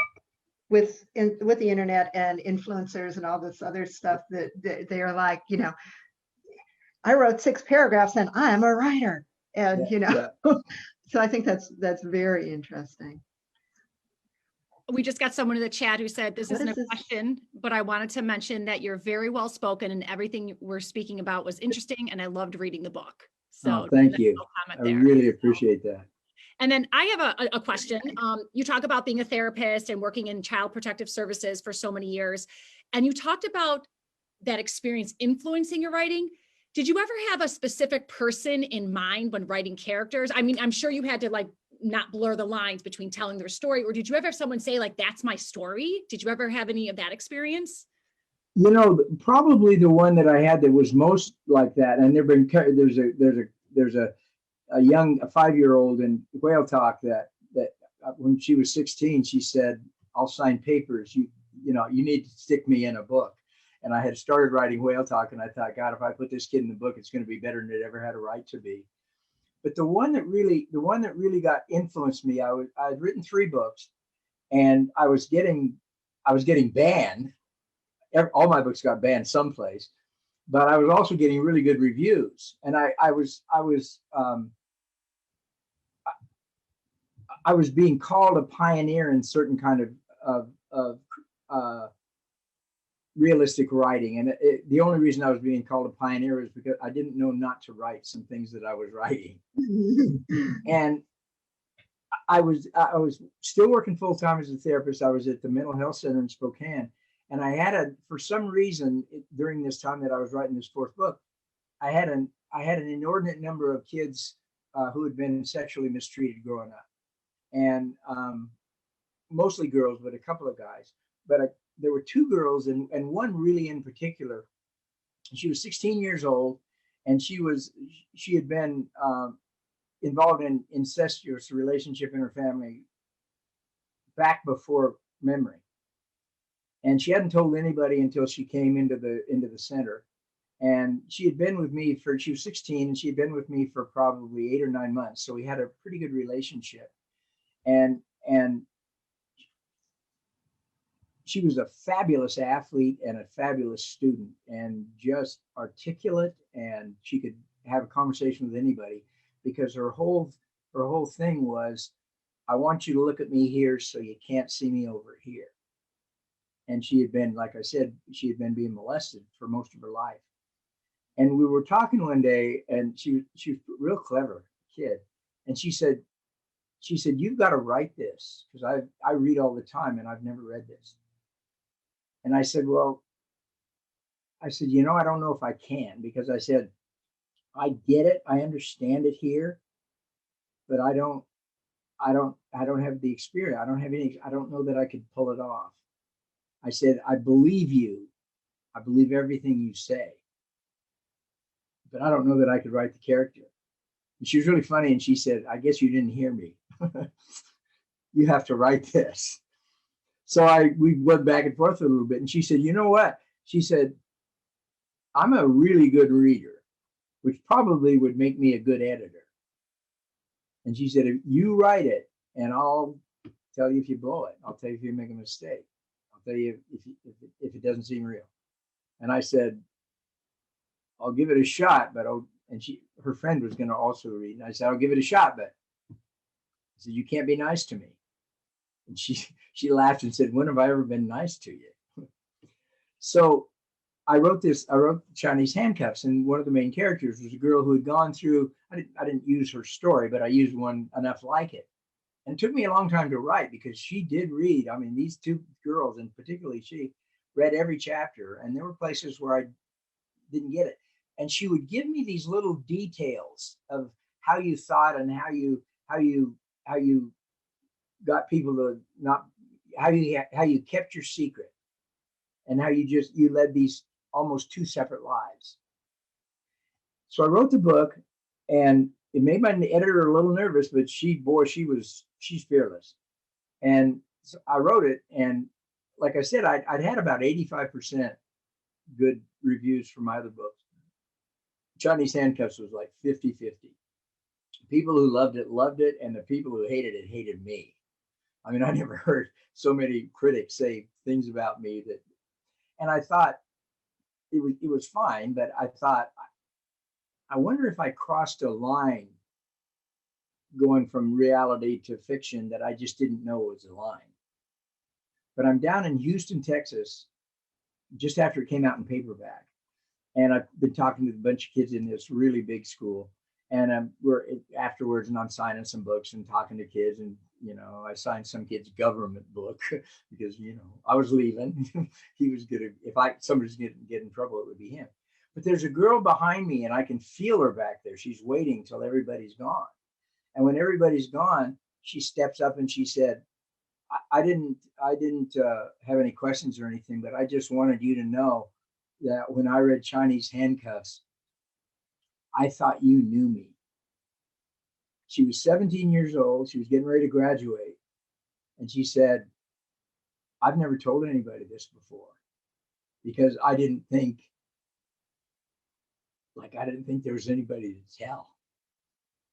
with the internet and influencers and all this other stuff, that they are like, I wrote 6 paragraphs and I'm a writer, and Yeah. So I think that's very interesting. We just got someone in the chat who said this isn't a question, but I wanted to mention that you're very well spoken, and everything we're speaking about was interesting, and I loved reading the book. So thank you. No I really appreciate that. And then I have a question. You talk about being a therapist and working in child protective services for so many years, and you talked about that experience influencing your writing. Did you ever have a specific person in mind when writing characters? I mean, I'm sure you had to not blur the lines between telling their story, or did you ever have someone say that's my story? Did you ever have any of that experience? Probably the one that I had that was most like that, and there's a young 5-year-old in Whale Talk that when she was 16, she said, I'll sign papers. You need to stick me in a book. And I had started writing Whale Talk, and I thought, God, if I put this kid in the book, it's going to be better than it ever had a right to be. But the one that really got influenced me, I'd written 3 books, and I was getting banned. All my books got banned someplace, but I was also getting really good reviews, and I was being called a pioneer in certain kind of realistic writing, and the only reason I was being called a pioneer is because I didn't know not to write some things that I was writing. And I was still working full time as a therapist. I was at the mental health center in Spokane, And I had for some reason during this time that I was writing this fourth book, I had an inordinate number of kids who had been sexually mistreated growing up, and mostly girls, but a couple of guys. But there were two girls, and one really in particular. She was 16 years old, and she had been involved in incestuous relationship in her family back before memory, and she hadn't told anybody until she came into the center. And she had been with me she was 16, and she had been with me for probably 8 or 9 months, so we had a pretty good relationship. And she was a fabulous athlete and a fabulous student, and just articulate, and she could have a conversation with anybody, because her whole thing was, I want you to look at me here so you can't see me over here. And she had been, like I said, she had been being molested for most of her life. And we were talking one day, and she was a real clever kid, and she said, you've got to write this, because I read all the time and I've never read this. And I said, I don't know if I can, because I said, I get it, I understand it here, but I don't have the experience. I don't know that I could pull it off. I said, I believe you. I believe everything you say, but I don't know that I could write the character. And she was really funny, and she said, I guess you didn't hear me. You have to write this. So we went back and forth a little bit, and she said, you know what? She said, I'm a really good reader, which probably would make me a good editor. And she said, if you write it, and I'll tell you if you blow it. I'll tell you if you make a mistake. I'll tell you if it doesn't seem real. And I said, I'll give it a shot, but her friend was going to also read. And I said, I'll give it a shot, but I said, you can't be nice to me. And she laughed and said, when have I ever been nice to you? So I wrote Chinese Handcuffs, and one of the main characters was a girl who had gone through, I didn't use her story, but I used one enough like it. And it took me a long time to write, because she did read. I mean, these two girls, and particularly she, read every chapter, and there were places where I didn't get it. And she would give me these little details of how you thought, and how you got people to not, how you kept your secret, and how you led these almost two separate lives. So I wrote the book, and it made my editor a little nervous, but she's fearless. And so I wrote it, and like I said, I'd had about 85% good reviews for my other books. Chinese Handcuffs was like 50-50. People who loved it, and the people who hated me. I mean, I never heard so many critics say things about me that, and I thought it was fine, but I thought, I wonder if I crossed a line going from reality to fiction that I just didn't know was a line. But I'm down in Houston, Texas, just after it came out in paperback. And I've been talking to a bunch of kids in this really big school. And we're afterwards, and I'm signing some books and talking to kids. And, I signed some kid's government book because, I was leaving. He was going to, if somebody's going to get in trouble, it would be him. But there's a girl behind me, and I can feel her back there. She's waiting till everybody's gone. And when everybody's gone, she steps up and she said, I didn't have any questions or anything, but I just wanted you to know that when I read Chinese Handcuffs, I thought you knew me. She was 17 years old. She was getting ready to graduate. And she said, I've never told anybody this before, because I didn't think there was anybody to tell.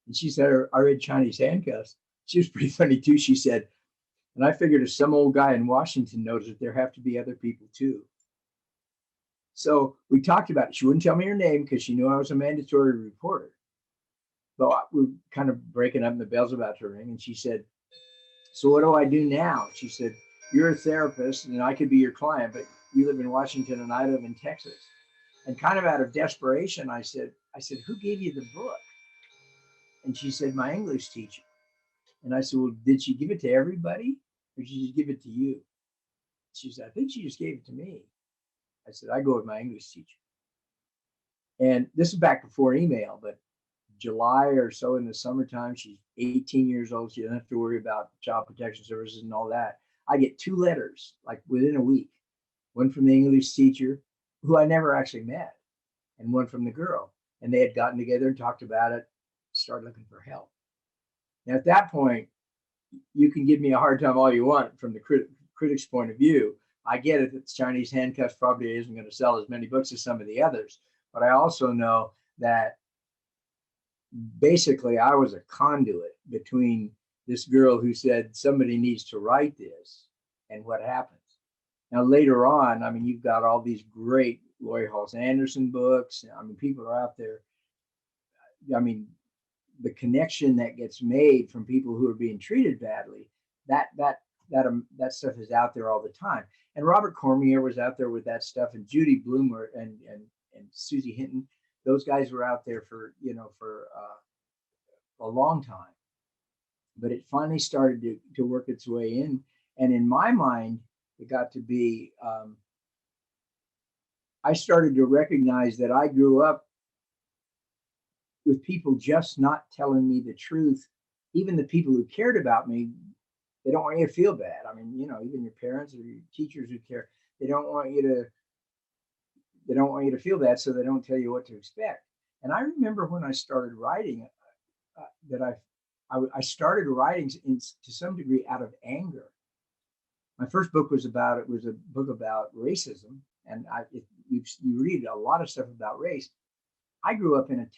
And she said, I read Chinese Handcuffs. She was pretty funny too. She said, and I figured if some old guy in Washington knows it, there have to be other people too. So we talked about it. She wouldn't tell me her name because she knew I was a mandatory reporter. But we were kind of breaking up, and the bell's about to ring. And she said, so what do I do now? She said, you're a therapist, and I could be your client, but you live in Washington and I live in Texas. And kind of out of desperation, I said, who gave you the book? And she said, my English teacher. And I said, well, did she give it to everybody, or did she just give it to you? She said, I think she just gave it to me. I said, I go with my English teacher. And this is back before email, but July or so in the summertime, she's 18 years old. She doesn't have to worry about child protection services and all that. I get 2 letters like within a week, one from the English teacher, who I never actually met, and one from the girl. And they had gotten together and talked about it, started looking for help. Now, at that point, you can give me a hard time all you want from the critic's point of view. I get it that Chinese handcuffs probably isn't going to sell as many books as some of the others, but I also know that basically I was a conduit between this girl who said somebody needs to write this and what happens. Now, later on, I mean, you've got all these great Laurie Halse Anderson books. I mean, people are out there. I mean, the connection that gets made from people who are being treated badly, that stuff is out there all the time. And Robert Cormier was out there with that stuff, and Judy Bloomer and Susie Hinton. Those guys were out there for a long time. But it finally started to work its way in. And in my mind, it got to be, I started to recognize that I grew up with people just not telling me the truth. Even the people who cared about me, they don't want you to feel bad. I mean, even your parents or your teachers who care, they don't want you to feel bad, so they don't tell you what to expect. And I remember when I started writing, that I started writing to some degree out of anger. My first book was a book about racism, and you read a lot of stuff about race. I grew up in a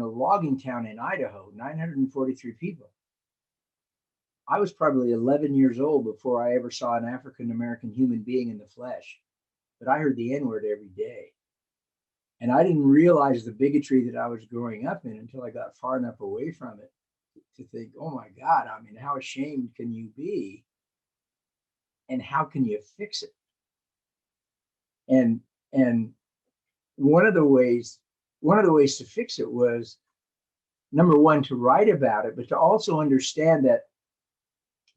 logging town in Idaho, 943 people. I was probably 11 years old before I ever saw an African American human being in the flesh, but I heard the N-word every day. And I didn't realize the bigotry that I was growing up in until I got far enough away from it to think, oh my God, I mean, how ashamed can you be? And how can you fix it? And one of the ways to fix it was, number one, to write about it, but to also understand that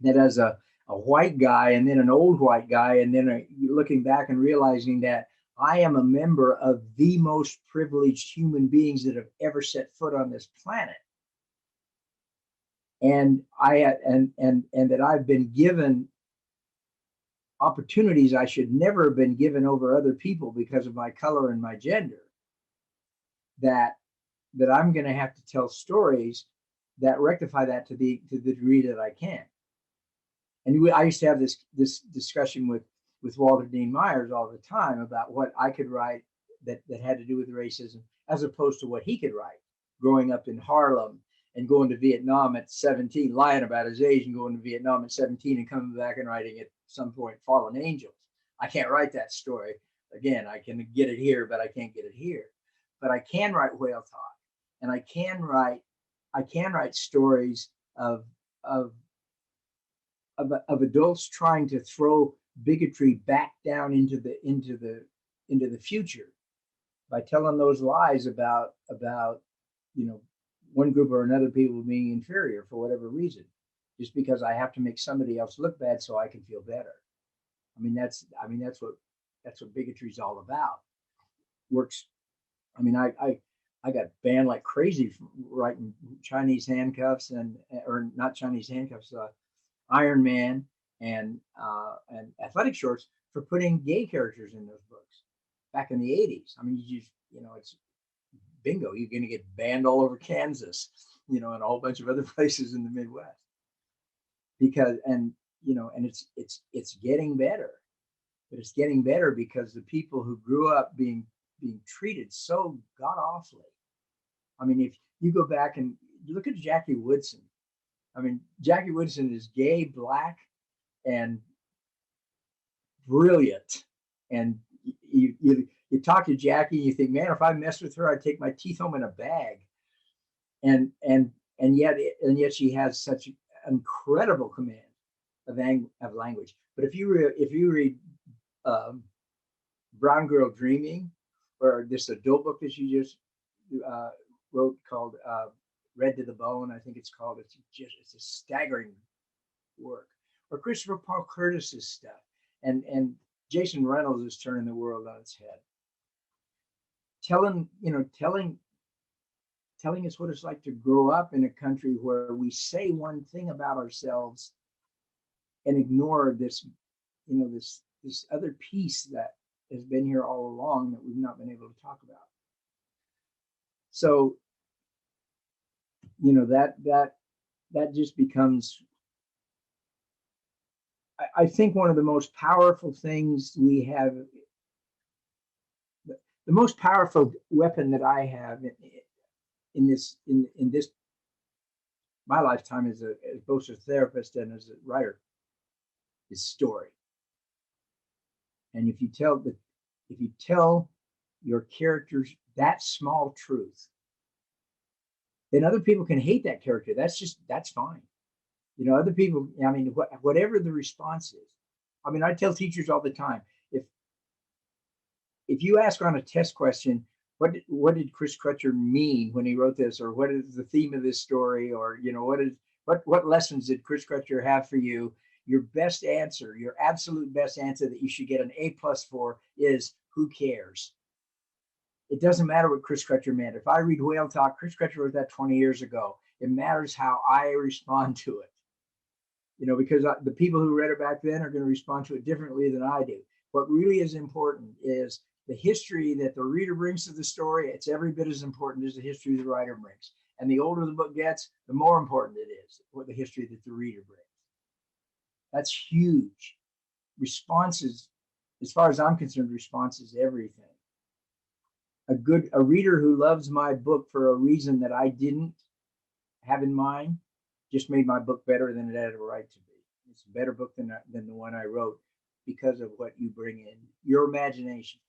as a white guy, and then an old white guy, and then looking back and realizing that I am a member of the most privileged human beings that have ever set foot on this planet. And that I've been given opportunities I should never have been given over other people because of my color and my gender. That I'm going to have to tell stories that rectify that to the degree that I can. And I used to have this discussion with Walter Dean Myers all the time about what I could write that had to do with racism, as opposed to what he could write, growing up in Harlem and going to Vietnam at 17, lying about his age and going to Vietnam at 17 and coming back and writing at some point Fallen Angels. I can't write that story. Again, I can get it here, but I can't get it here. But I can write Whale Talk, and I can write stories of adults trying to throw bigotry back down into the future by telling those lies about one group or another people being inferior for whatever reason, just because I have to make somebody else look bad so I can feel better. That's what bigotry is all about. Works. I mean, I got banned like crazy from writing Chinese handcuffs or not Chinese handcuffs, Iron Man and athletic shorts for putting gay characters in those books back in the 80s. I mean, it's bingo. You're going to get banned all over Kansas, and a whole bunch of other places in the Midwest. And it's getting better, but it's getting better because the people who grew up being treated so god awfully. I mean, if you go back and you look at Jackie Woodson, I mean, Jackie Woodson is gay, black, and brilliant. And you talk to Jackie, and you think, man, if I messed with her, I'd take my teeth home in a bag. And yet she has such incredible command of language. But if you read Brown Girl Dreaming, or this adult book that she just wrote called Red to the Bone, I think it's called. It's a staggering work. or Christopher Paul Curtis's stuff, and Jason Reynolds is turning the world on its head. Telling us what it's like to grow up in a country where we say one thing about ourselves and ignore this, this other piece that has been here all along that we've not been able to talk about. So, that just becomes, I think, one of the most powerful things we have. The most powerful weapon that I have in this my lifetime as both a therapist and as a writer is story. And if you tell your characters that small truth, then other people can hate that character. That's fine. Other people, whatever the response is. I tell teachers all the time, if you ask on a test question, what did Chris Crutcher mean when he wrote this, or what is the theme of this story, or what lessons did Chris Crutcher have for you? Your best answer, your absolute best answer that you should get an A+ for is, who cares? It doesn't matter what Chris Crutcher meant. If I read Whale Talk, Chris Crutcher wrote that 20 years ago. It matters how I respond to it. Because the people who read it back then are going to respond to it differently than I do. What really is important is the history that the reader brings to the story. It's every bit as important as the history the writer brings. And the older the book gets, the more important it is, what the history that the reader brings. That's huge. Responses, as far as I'm concerned, response is everything. A reader who loves my book for a reason that I didn't have in mind just made my book better than it had a right to be. It's a better book than the one I wrote because of what you bring in, your imagination.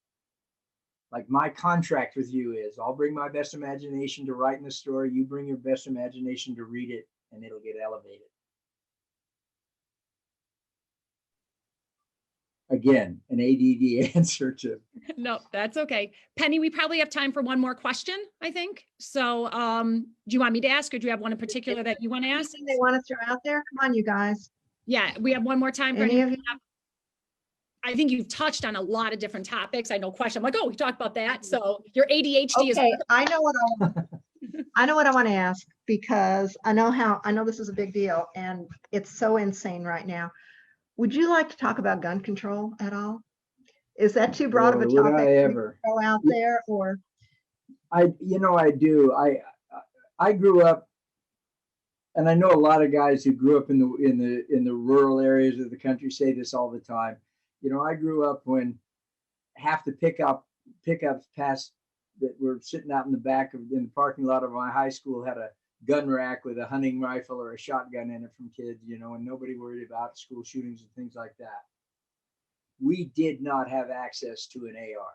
Like my contract with you is, I'll bring my best imagination to writing the story. You bring your best imagination to read it, and it'll get elevated. Again, an ADD answer to. No, that's okay. Penny, we probably have time for one more question, I think. So do you want me to ask, or do you have one in particular that you want to ask? Anything they want to throw out there? Come on, you guys. Yeah, we have one more time for Any of you? I think you've touched on a lot of different topics. I know question. I'm like, oh, we talked about that. So your ADHD is. Okay, I know what I want to ask, because I know this is a big deal and it's so insane right now. Would you like to talk about gun control at all? Is that too broad of a Would topic I to ever? throw out there, or? I do. I grew up, and I know a lot of guys who grew up in the rural areas of the country say this all the time. I grew up when half the pickups past that were sitting out in the parking lot of my high school had a gun rack with a hunting rifle or a shotgun in it from kids, and nobody worried about school shootings and things like that. We did not have access to an AR.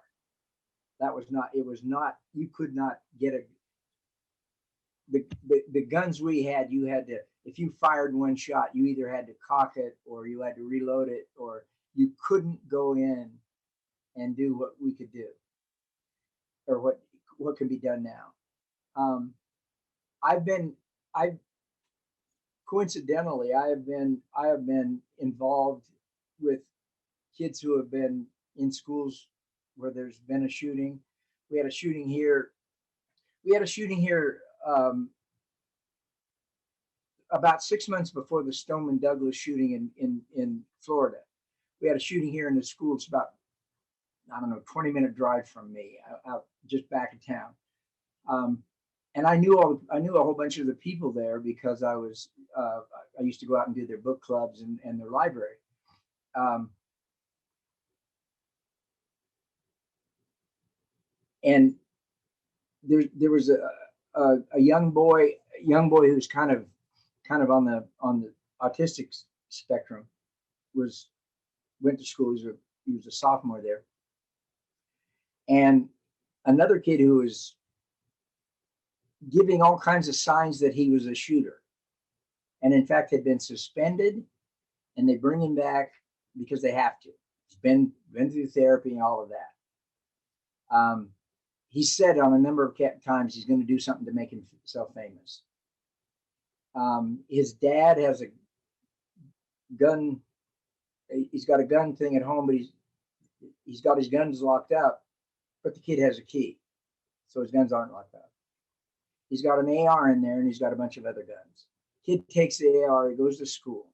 You could not get the guns we had, you had to, if you fired one shot, you either had to cock it or you had to reload it, or you couldn't go in and do what we could do, or what can be done now. Coincidentally, I have been involved with kids who have been in schools where there's been a shooting. We had a shooting here. About 6 months before the Stoneman Douglas shooting in Florida. We had a shooting here in the school. It's about, 20-minute drive from me, out just back of town. And I knew a whole bunch of the people there because I used to go out and do their book clubs and their library. And there was a young boy who's kind of on the autistic spectrum, went to school. He was a sophomore there, and another kid who was giving all kinds of signs that he was a shooter, and in fact had been suspended, and they bring him back because they have to. He's been through therapy and all of that. He said on a number of times he's going to do something to make himself famous. His dad has gun. He's got a gun thing at home, but he's got his guns locked up, but the kid has a key, so his guns aren't locked up. He's got an AR in there, and he's got a bunch of other guns. Kid takes the AR, he goes to school,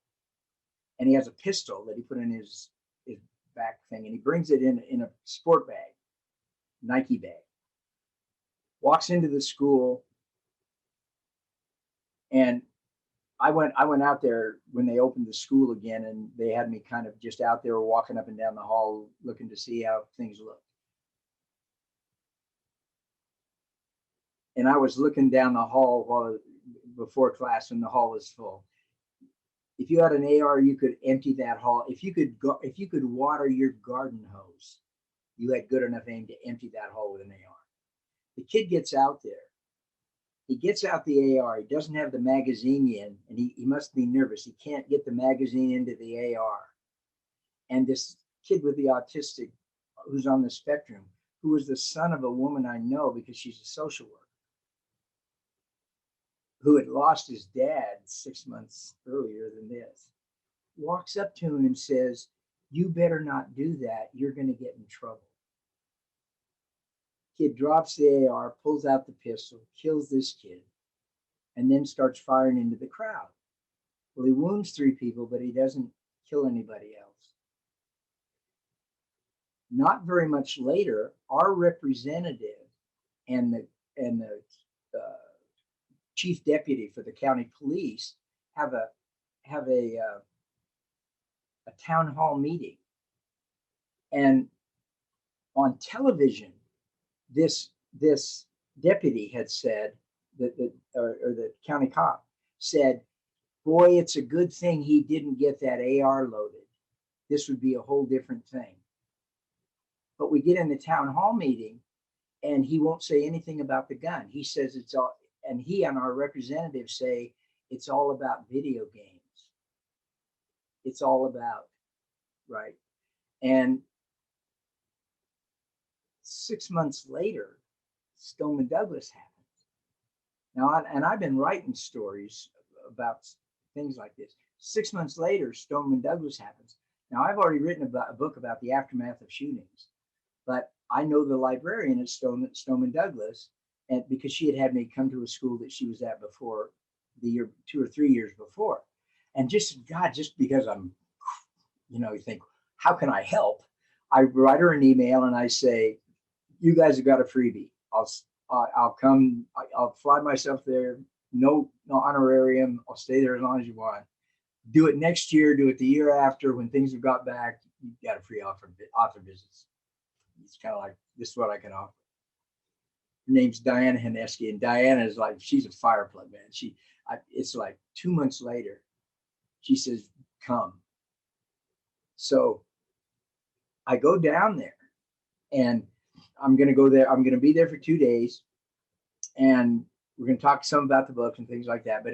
and he has a pistol that he put in his back thing, and he brings it in a sport bag, Nike bag. Walks into the school, and I went out there when they opened the school again, and they had me kind of just out there walking up and down the hall looking to see how things looked. And I was looking down the hall before class when the hall was full. If you had an AR, you could empty that hall. If you could water your garden hose, you had good enough aim to empty that hall with an AR. The kid gets out there. He gets out the AR. He doesn't have the magazine in, and he must be nervous. He can't get the magazine into the AR. And this kid with the autistic, who's on the spectrum, who was the son of a woman I know because she's a social worker, who had lost his dad 6 months earlier than this, walks up to him and says, "You better not do that. You're going to get in trouble." Kid drops the AR, pulls out the pistol, kills this kid, and then starts firing into the crowd. Well, he wounds 3 people, but he doesn't kill anybody else. Not very much later, our representative and the chief deputy for the county police have a town hall meeting, and on television, this deputy had said that the county cop said, "Boy, it's a good thing he didn't get that AR loaded. This would be a whole different thing." But we get in the town hall meeting, and he won't say anything about the gun. He says it's all, and he and our representatives say it's all about video games. It's all about, right? And 6 months later, Stoneman Douglas happens. Now, and I've been writing stories about things like this. 6 months later, Stoneman Douglas happens. Now, I've already written a book about the aftermath of shootings, but I know the librarian at Stoneman Douglas, and because she had me come to a school that she was at before, the year 2 or 3 years before. And just because I'm, you think, how can I help? I write her an email and I say, "You guys have got a freebie. I'll come. I'll fly myself there. No honorarium. I'll stay there as long as you want. Do it next year. Do it the year after. When things have got back, you got a free author visits." It's kind of like, this is what I can offer. Her name's Diana Haneski, and Diana is like, she's a fire plug, man. It's like 2 months later, she says, "Come." So I go down there, and I'm going to go there. I'm going to be there for 2 days, and we're going to talk some about the book and things like that. But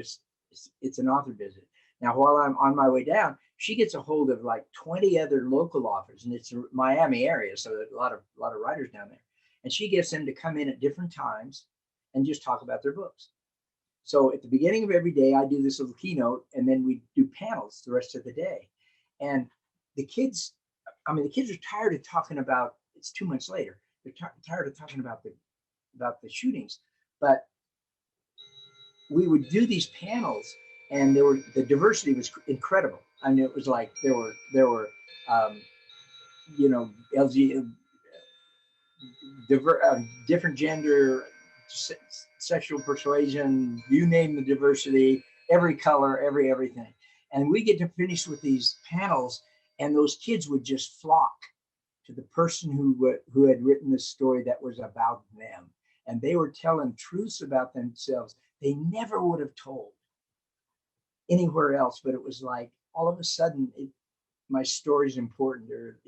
it's an author visit. Now, while I'm on my way down, she gets a hold of like 20 other local authors, and it's a Miami area, so there's a lot of writers down there. And she gets them to come in at different times and just talk about their books. So at the beginning of every day, I do this little keynote, and then we do panels the rest of the day. And the kids are tired of talking about. It's 2 months later. They're tired of talking about the shootings, but we would do these panels, and the diversity was incredible. I mean, it was like there were LG, different gender, sexual persuasion, you name the diversity, every color, everything. And we get to finish with these panels, and those kids would just flock to the person who had written this story that was about them. And they were telling truths about themselves they never would have told anywhere else. But it was like, all of a sudden, my story's important. Or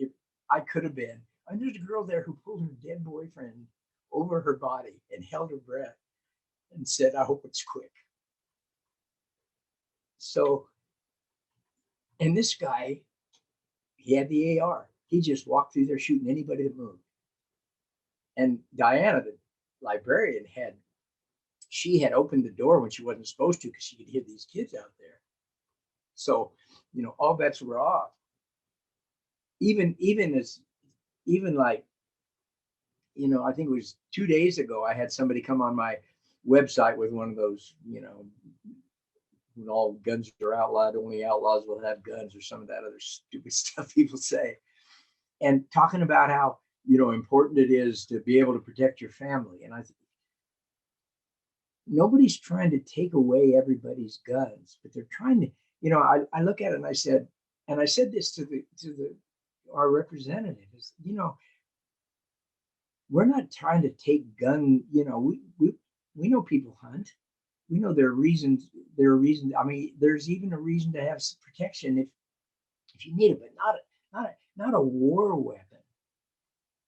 I could have been. And there's a girl there who pulled her dead boyfriend over her body and held her breath and said, "I hope it's quick." So, and this guy, he had the AR. He just walked through there shooting anybody that moved. And Diana, the librarian, she had opened the door when she wasn't supposed to, because she could hear these kids out there. So, all bets were off. Even like, I think it was 2 days ago, I had somebody come on my website with one of those, when all guns are outlawed, only outlaws will have guns, or some of that other stupid stuff people say. And talking about how, important it is to be able to protect your family. And I think nobody's trying to take away everybody's guns, but they're trying to, I look at it and I said this to our representative is, we're not trying to take gun, we know people hunt. We know there are reasons. I mean, there's even a reason to have protection if you need it, but not a war weapon.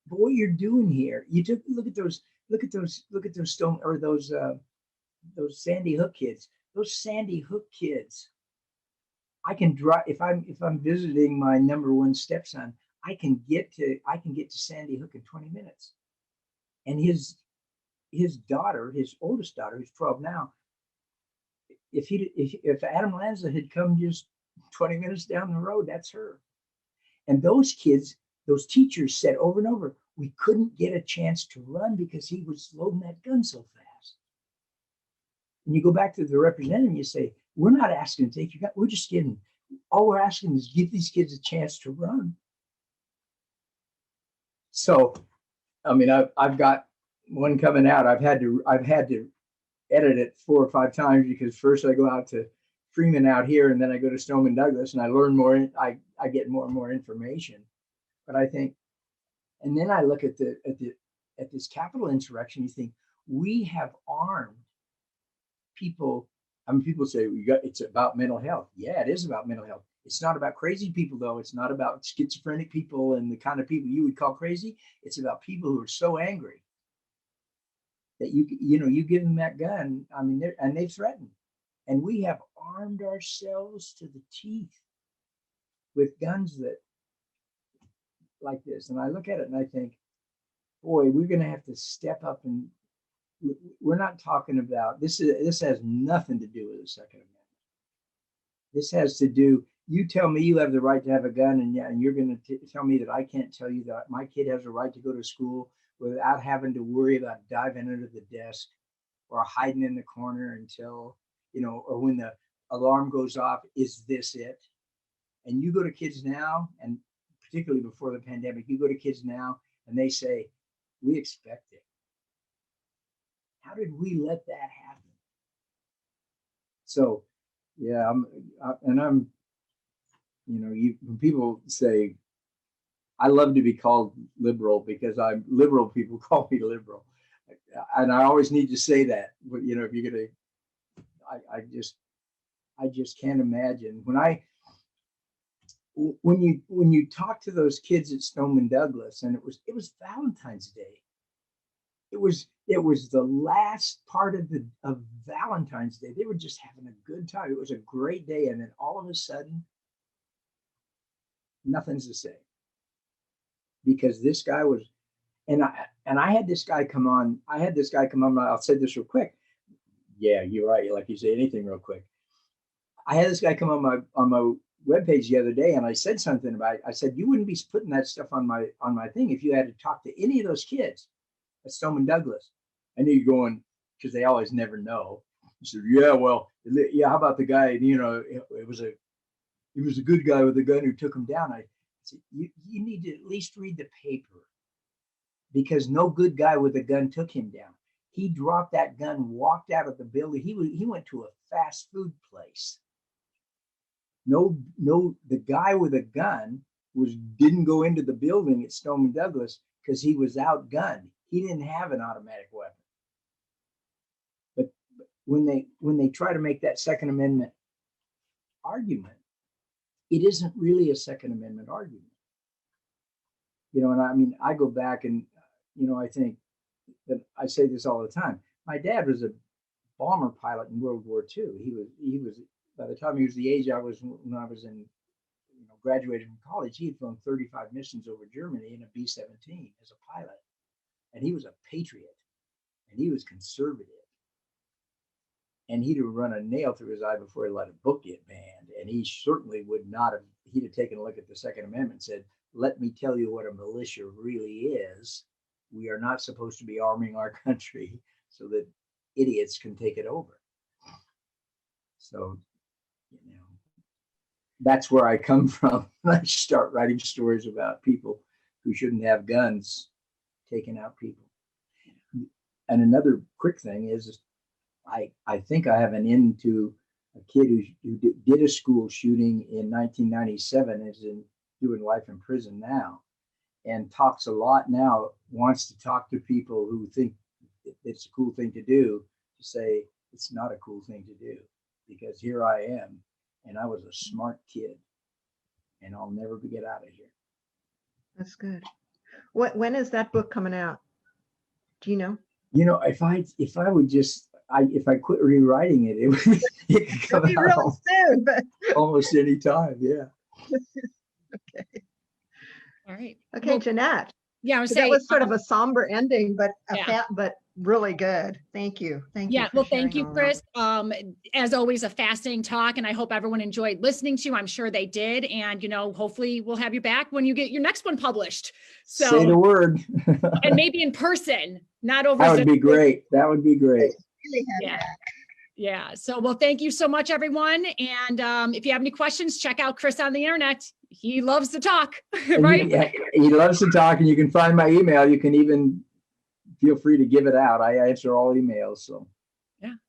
But what you're doing here, look at those stone, or those Sandy Hook kids. Those Sandy Hook kids. I can drive if I'm visiting my number one stepson. I can get to Sandy Hook in 20 minutes. And his daughter, his oldest daughter, who's 12 now, if Adam Lanza had come just 20 minutes down the road, that's her. And those kids, those teachers said over and over, we couldn't get a chance to run because he was loading that gun so fast. And you go back to the representative and you say, we're not asking to take your gun. We're just kidding. All we're asking is give these kids a chance to run. So, I mean, I've got one coming out. I've had to edit it 4 or 5 times because first I go out to Freeman out here, and then I go to Stoneman Douglas, and I learn more. I get more and more information. But I think, and then I look at this Capitol insurrection. You think we have armed people. I mean, people say it's about mental health. Yeah, it is about mental health. It's not about crazy people, though. It's not about schizophrenic people and the kind of people you would call crazy. It's about people who are so angry that you give them that gun. I mean, they threaten, and we have armed ourselves to the teeth with guns that like this. And I look at it and I think, boy, we're going to have to step up. And we're not talking about this. This has nothing to do with the Second Amendment. This has to do. You tell me you have the right to have a gun, and you're going to tell me that I can't tell you that my kid has a right to go to school without having to worry about diving under the desk or hiding in the corner until, or when the alarm goes off, is this it? And you go to kids now, and particularly before the pandemic, you go to kids now and they say, we expect it. How did we let that happen? So, yeah, when people say, I love to be called liberal because I'm liberal. People call me liberal, and I always need to say that. But if you're gonna, I just can't imagine when you talk to those kids at Stoneman Douglas, and it was Valentine's Day. It was the last part of Valentine's Day. They were just having a good time. It was a great day, and then all of a sudden, nothing's the same. Because this guy was, and I had this guy come on. I'll say this real quick. Yeah, you're right. Like you say anything real quick. I had this guy come on my webpage the other day, and I said something about it. I said, you wouldn't be putting that stuff on my thing if you had to talk to any of those kids at Stoneman Douglas. I knew you're going, because they always never know. He said, yeah, well, yeah, how about the guy, it was a good guy with a gun who took him down. I said, you need to at least read the paper, because no good guy with a gun took him down. He dropped that gun, walked out of the building. He went to a fast food place. No, the guy with a gun didn't go into the building at Stoneman Douglas because he was outgunned. He didn't have an automatic weapon. But when they try to make that Second Amendment argument, it isn't really a Second Amendment argument. And I mean, I go back and, I think that I say this all the time. My dad was a bomber pilot in World War II. He was by the time he was the age I was when I was in, graduated from college, he had flown 35 missions over Germany in a B-17 as a pilot. And he was a patriot, and he was conservative. And he'd have run a nail through his eye before he let a book get banned. and he certainly would not have, he'd have taken a look at the Second Amendment and said, let me tell you what a militia really is. We are not supposed to be arming our country so that idiots can take it over. So, you know, that's where I come from. I start writing stories about people who shouldn't have guns taking out people. And another quick thing is, I think I have an into a kid who did a school shooting in 1997, is doing life in prison now, and talks a lot now, wants to talk to people who think it's a cool thing to do, to say it's not a cool thing to do, because here I am, and I was a smart kid, and I'll never get out of here. That's good. When is that book coming out? Do you know? You know, if I would just, if I quit rewriting it, it could come It'll be out real soon, but almost any time. Yeah. okay. All right. Okay, Well, Jeanette. yeah, I was That saying, was sort of a somber ending, but Yeah. but really good. Thank you. Thank you. yeah, for well, thank you, sharing all that. Chris. As always, a fascinating talk, and I hope everyone enjoyed listening to you. I'm sure they did. And, you know, hopefully we'll have you back when you get your next one published. Say the So, word. and maybe in person, not over That would Zoom. be great. That would be great. Really had Yeah. that. Yeah. So, well, thank you so much, everyone. And if you have any questions, check out Chris on the internet. He loves to talk, And right? he loves to talk, and you can find my email. You can even feel free to give it out. I answer all emails. So,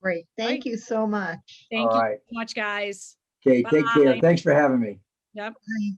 Great. Thank you so much. Thank all you right. so much, guys. Okay. Take care. Bye. Thanks for having me. Yep. Bye.